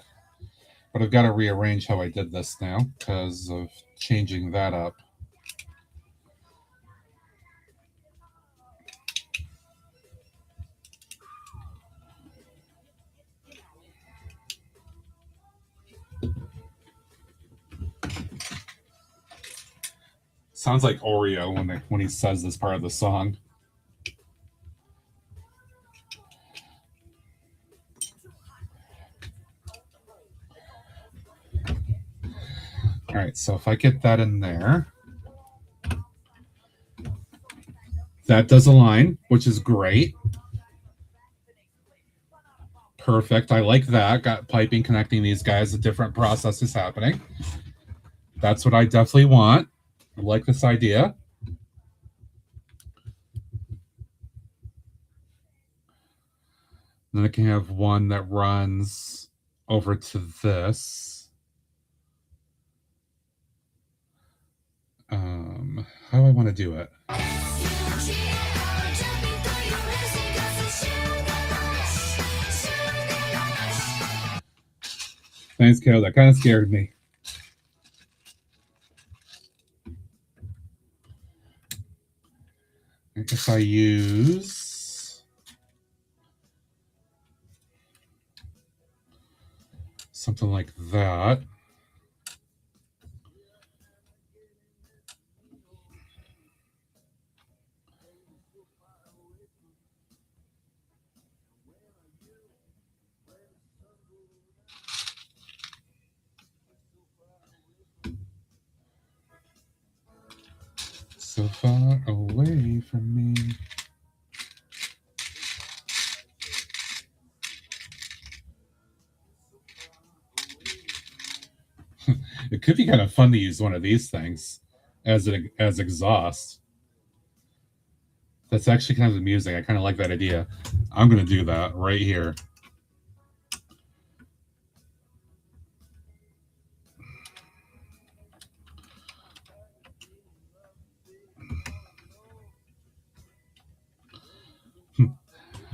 but I've got to rearrange how I did this now because of changing that up. Sounds like Oreo when he says this part of the song. All right, so if I get that in there, that does align, which is great. Perfect. I like that. Got piping connecting these guys, a different process is happening. That's what I definitely want. I like this idea. Then I can have one that runs over to this. How do I want to do it? Thanks, Kale. That kind of scared me. If I use something like that, so far away from me. It could be kind of fun to use one of these things as exhaust. That's actually kind of amusing. I kind of like that idea. I'm going to do that right here.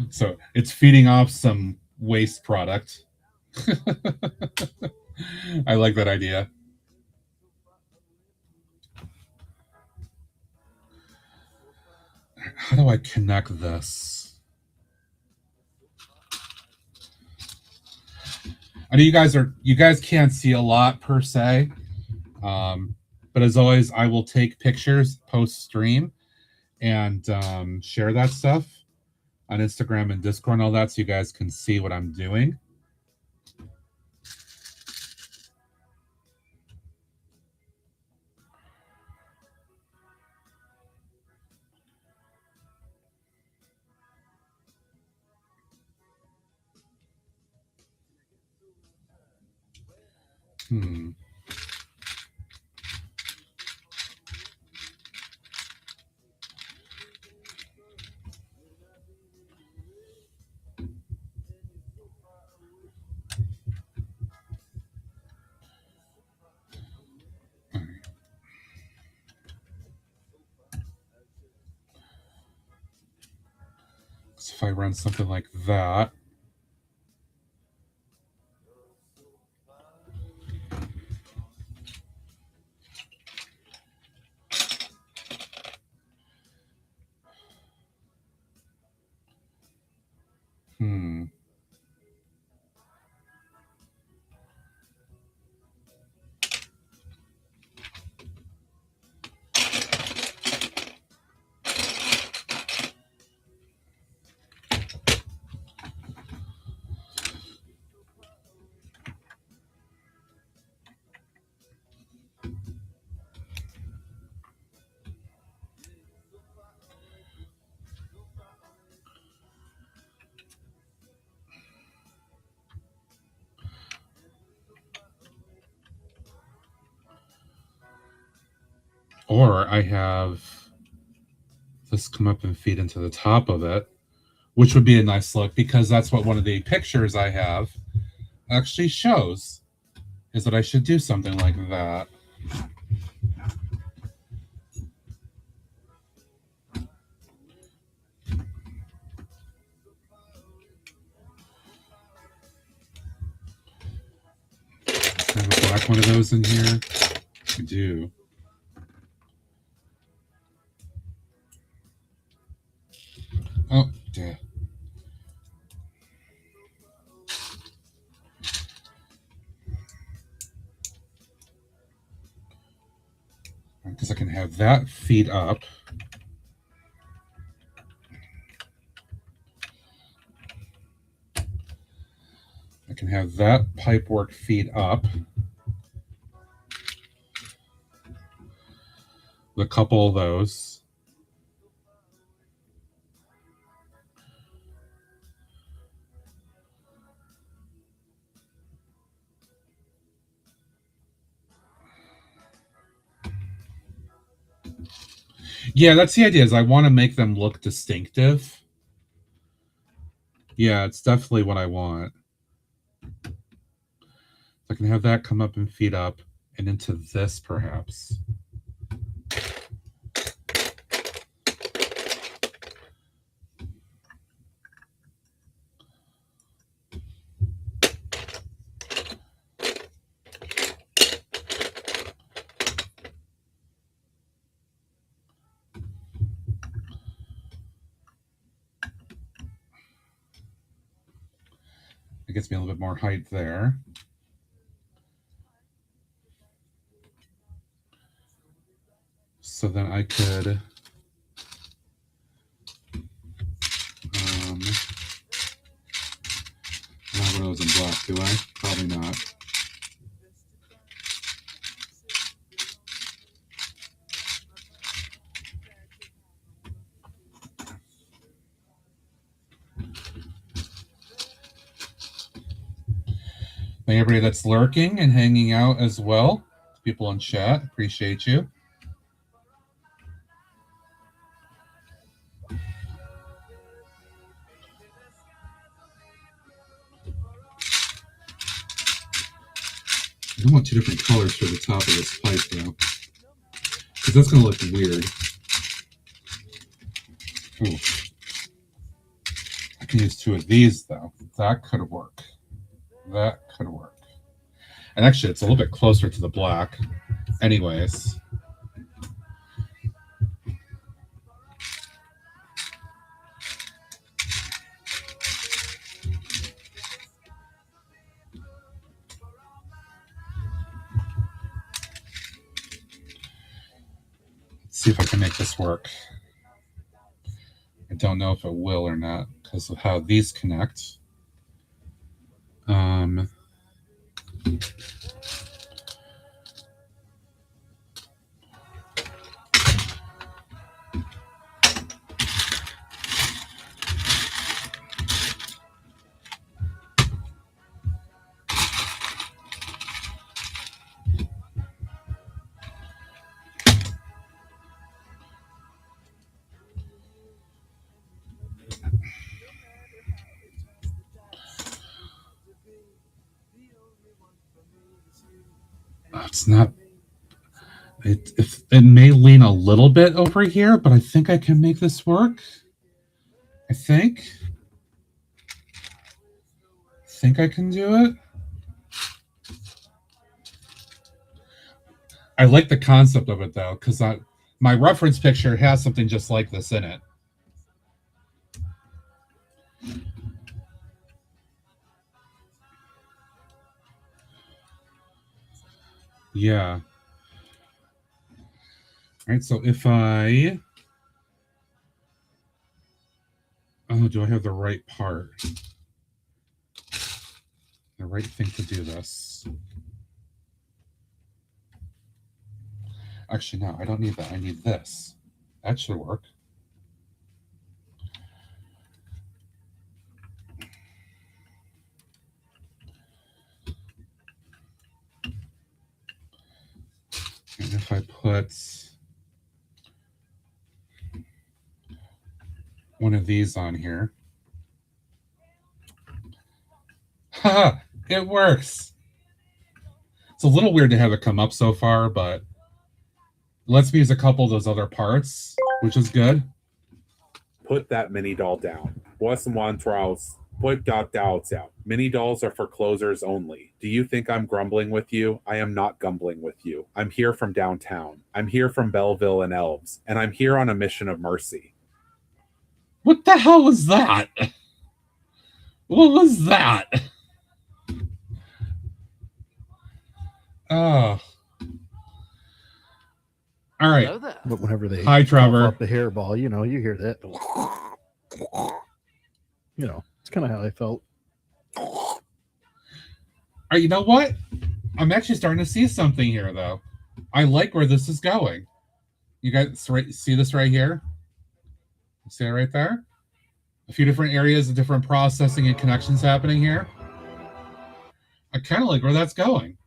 So it's feeding off some waste product. I like that idea. How do I connect this? I know you guys can't see a lot per se. But as always, I will take pictures post-stream and share that stuff on Instagram and Discord and all that so you guys can see what I'm doing. So if I run something like that, or I have this come up and feed into the top of it, which would be a nice look because that's what one of the pictures I have actually shows, is that I should do something like that. I have a black one of those in here. I do. Oh, dear. Because I can have that feed up. I can have that pipework feed up. A couple of those. Yeah, that's the idea, is I want to make them look distinctive. Yeah, it's definitely what I want. I can have that come up and feed up and into this, perhaps. It gets me a little bit more height there. So then I could I don't have one of those in black, do I? Probably not. Thank everybody that's lurking and hanging out as well. People in chat, appreciate you. I want two different colors for the top of this pipe, though, because that's going to look weird. Ooh. I can use two of these, though. That could work. That could work. And actually, it's a little bit closer to the black. Anyways. see if I can make this work. I don't know if it will or not because of how these connect. It's not. It may lean a little bit over here, but I think I can make this work. I think I can do it. I like the concept of it though, because my reference picture has something just like this in it. Yeah. All right, so if I... Oh, do I have the right part? The right thing to do this. Actually, no, I don't need that. I need this. That should work. And if I put one of these on here. Haha, it works. It's a little weird to have it come up so far, but it lets me use a couple of those other parts, which is good. Put that mini doll down. What's one trials? Put got doubts out. Mini dolls are for closers only. Do you think I'm grumbling with you? I am not grumbling with you. I'm here from downtown. I'm here from Belleville and Elves, and I'm here on a mission of mercy. What the hell was that? What was that? Oh. All right. But whenever they Hi, Trevor. Up the hairball, you know, you hear that. You know, it's kind of how I felt. All right, you know what? I'm actually starting to see something here, though. I like where this is going. You guys see this right here? See it right there? A few different areas of different processing and connections happening here. I kind of like where that's going.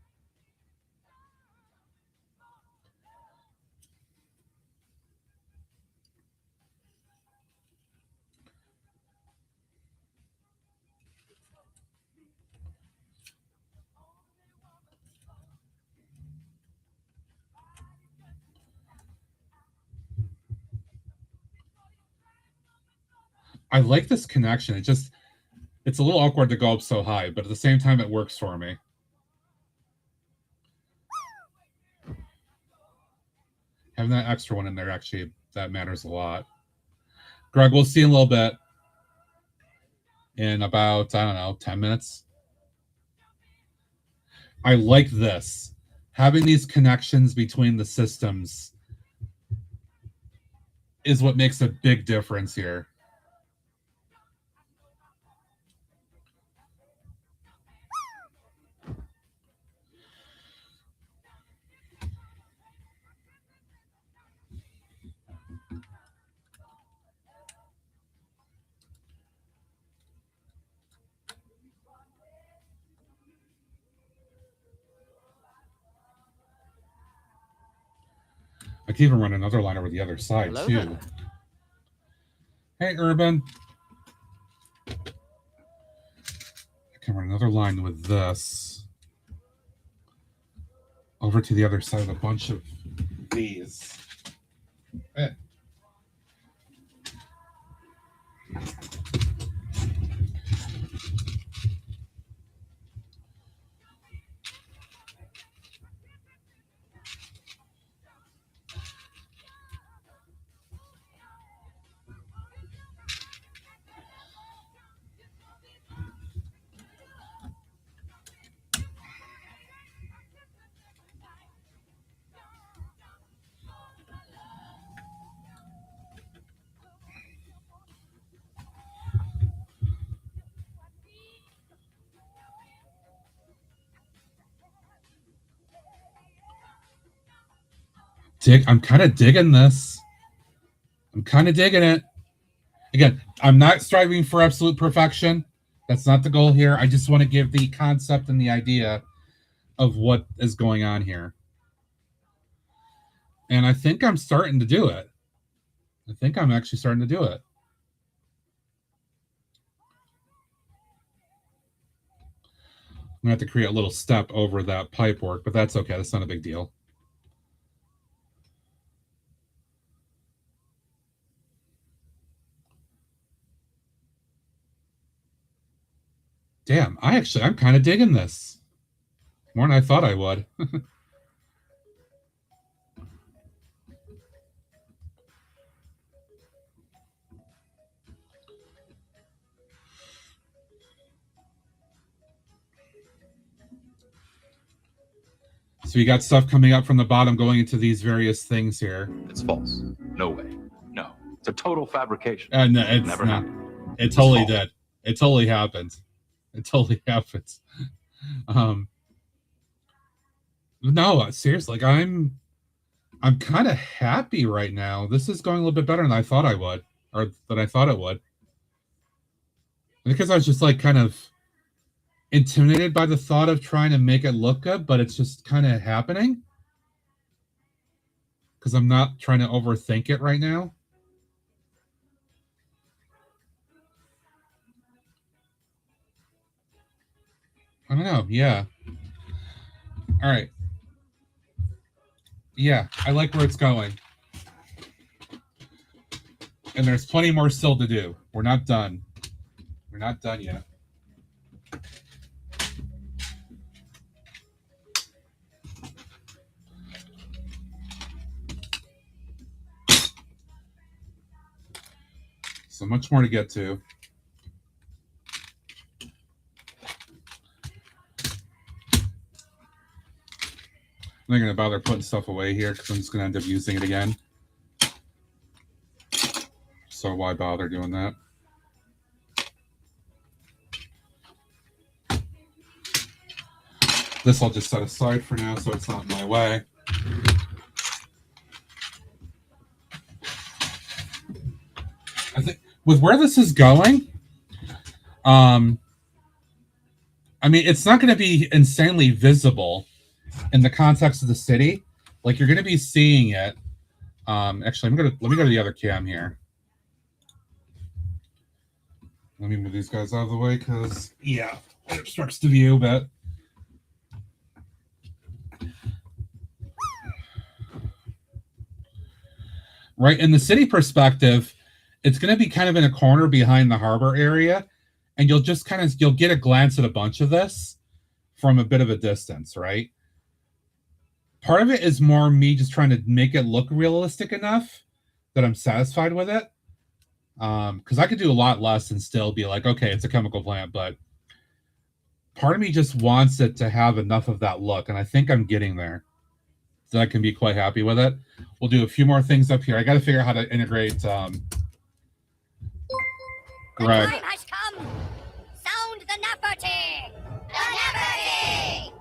I like this connection. It's a little awkward to go up so high, but at the same time, it works for me. Having that extra one in there, actually, that matters a lot. Greg, we'll see you in a little bit. In about, I don't know, 10 minutes. I like this. Having these connections between the systems is what makes a big difference here. I can even run another line over the other side, Hello too. there. Hey, Urban. I can run another line with this over to the other side of a bunch of these. Eh. kind of digging this. I'm kind of digging it. Again, I'm not striving for absolute perfection. That's not the goal here. I just want to give the concept and the idea of what is going on here. And I think I'm starting to do it. I think I'm actually starting to do it. I'm going to have to create a little step over that pipe work, but that's okay. That's not a big deal. Damn, I'm kind of digging this. More than I thought I would. So you got stuff coming up from the bottom going into these various things here. It's false. No way. No. It's a total fabrication. No, it's never not. happened. It totally did. It totally happened. It totally happens. No, seriously, like I'm kind of happy right now. This is going a little bit better than I thought I would, or than I thought it would. Because I was just like kind of intimidated by the thought of trying to make it look good, but it's just kind of happening. Because I'm not trying to overthink it right now. I don't know. Yeah. All right. Yeah, I like where it's going. And there's plenty more still to do. We're not done. We're not done yet. So much more to get to. I'm not going to bother putting stuff away here because I'm just going to end up using it again. So why bother doing that? This I'll just set aside for now so it's not in my way. I think with where this is going, I mean, it's not going to be insanely visible in the context of the city. Like, you're going to be seeing it. Actually, let me go to the other cam here. Let me move these guys out of the way because, yeah, it obstructs the view a bit. Right, in the city perspective, it's going to be kind of in a corner behind the harbor area, and you'll get a glance at a bunch of this from a bit of a distance, right? Part of it is more me just trying to make it look realistic enough that I'm satisfied with it. Because I could do a lot less and still be like, okay, it's a chemical plant, but part of me just wants it to have enough of that look, and I think I'm getting there. So I can be quite happy with it. We'll do a few more things up here. I got to figure out how to integrate Greg. The time has come. Sound the Nafferty. The Nafferty.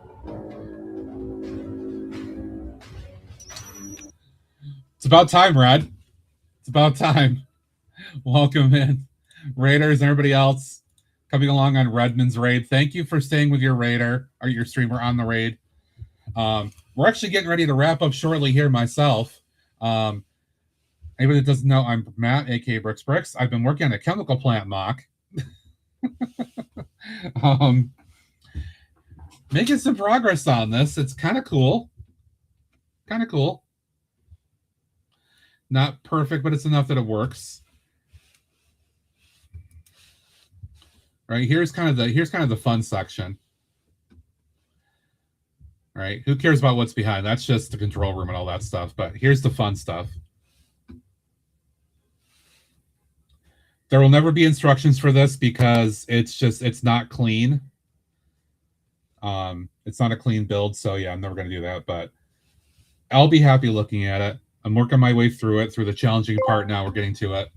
It's about time, Red. It's about time. Welcome in, Raiders and everybody else coming along on Redmond's raid. Thank you for staying with your raider or your streamer on the raid. We're actually getting ready to wrap up shortly here myself. Anybody that doesn't know, I'm Matt, aka Bricks. I've been working on a chemical plant MOC. Making some progress on this. It's kind of cool. Kind of cool. Not perfect, but it's enough that it works. Right, here's kind of the fun section. Right, who cares about what's behind? That's just the control room and all that stuff. But here's the fun stuff. There will never be instructions for this because it's not clean. It's not a clean build, so yeah, I'm never going to do that. But I'll be happy looking at it. I'm working my way through it, through the challenging part now. We're getting to it.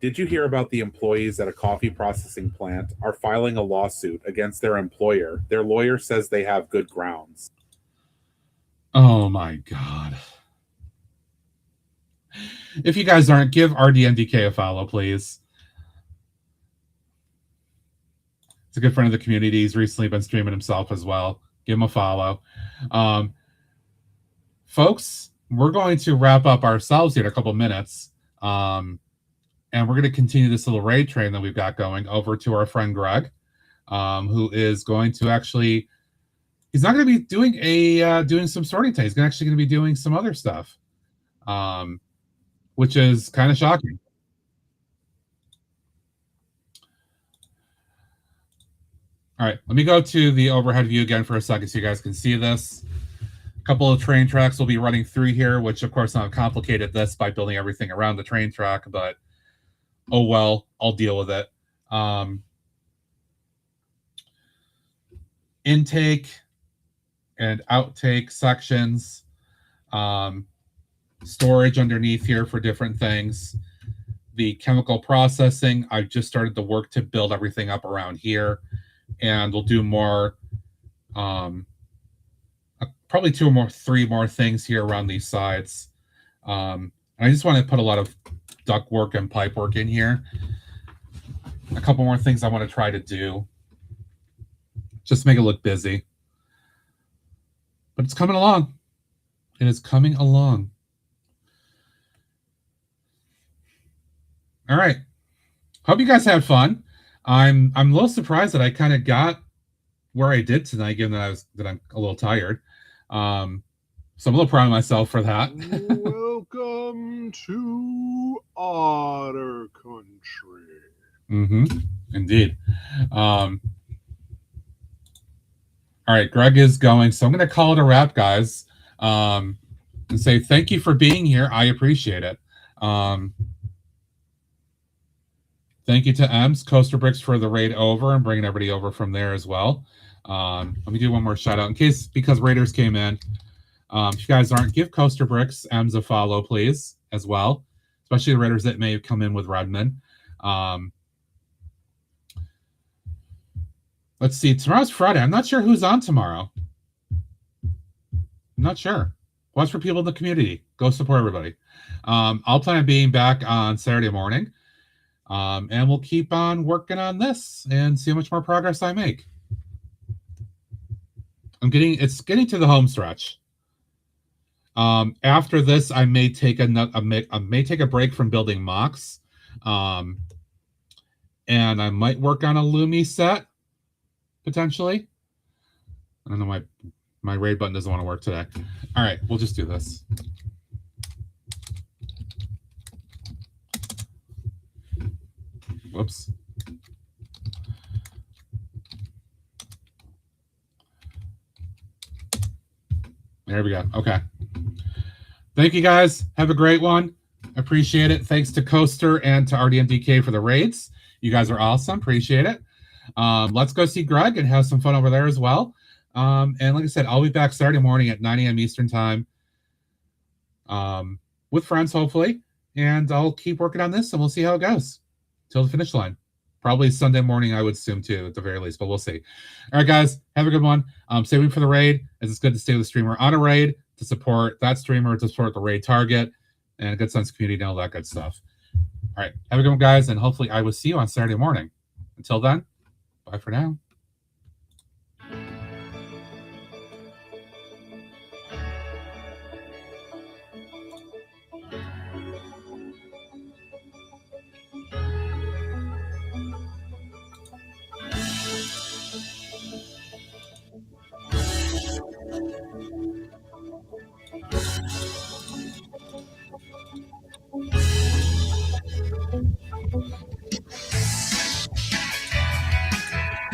Did you hear about the employees at a coffee processing plant are filing a lawsuit against their employer? Their lawyer says they have good grounds. Oh my God. If you guys aren't, give RDNDK a follow, please. He's a good friend of the community. He's recently been streaming himself as well. Give him a follow. Folks, we're going to wrap up ourselves here in a couple minutes. And we're going to continue this little raid train that we've got going over to our friend Greg, who is going to actually, he's not going to be doing doing some sorting today. He's actually going to be doing some other stuff, which is kind of shocking. All right, let me go to the overhead view again for a second so you guys can see this. A couple of train tracks will be running through here, which of course I've complicated this by building everything around the train track, but oh well, I'll deal with it. Intake and outtake sections, storage underneath here for different things. The chemical processing, I've just started the work to build everything up around here. And we'll do more, probably three more things here around these sides. And I just want to put a lot of duct work and pipe work in here. A couple more things I want to try to do, just to make it look busy. But it's coming along. It is coming along. All right. Hope you guys had fun. I'm a little surprised that I kind of got where I did tonight, given that I'm a little tired. So I'm a little proud of myself for that. Welcome to Otter Country. Mm-hmm. Indeed. All right, Greg is going, so I'm going to call it a wrap, guys, and say thank you for being here. I appreciate it. Thank you to Ems, Coaster Bricks for the raid over and bringing everybody over from there as well. Let me do one more shout out because Raiders came in. If you guys aren't, give Coaster Bricks, Ems a follow, please, as well. Especially the Raiders that may have come in with Redmond. Let's see. Tomorrow's Friday. I'm not sure who's on tomorrow. I'm not sure. Watch for people in the community. Go support everybody. I'll plan on being back on Saturday morning. And we'll keep on working on this and see how much more progress I make. It's getting to the home stretch. After this, I may take a break from building MOCs. And I might work on a Lumi set potentially. I don't know, my raid button doesn't want to work today. All right, we'll just do this. Whoops. There we go. Okay. Thank you guys. Have a great one. Appreciate it. Thanks to Coaster and to RDMDK for the raids. You guys are awesome. Appreciate it. Let's go see Greg and have some fun over there as well. And like I said, I'll be back Saturday morning at 9 a.m. Eastern time with friends, hopefully. And I'll keep working on this and we'll see how it goes till the finish line. Probably Sunday morning, I would assume, too, at the very least, but we'll see. All right, guys, have a good one. Stay tuned for the raid, as it's good to stay with the streamer on a raid to support that streamer, to support the raid target, and a good sense of community and all that good stuff. All right, have a good one, guys, and hopefully I will see you on Saturday morning. Until then, bye for now.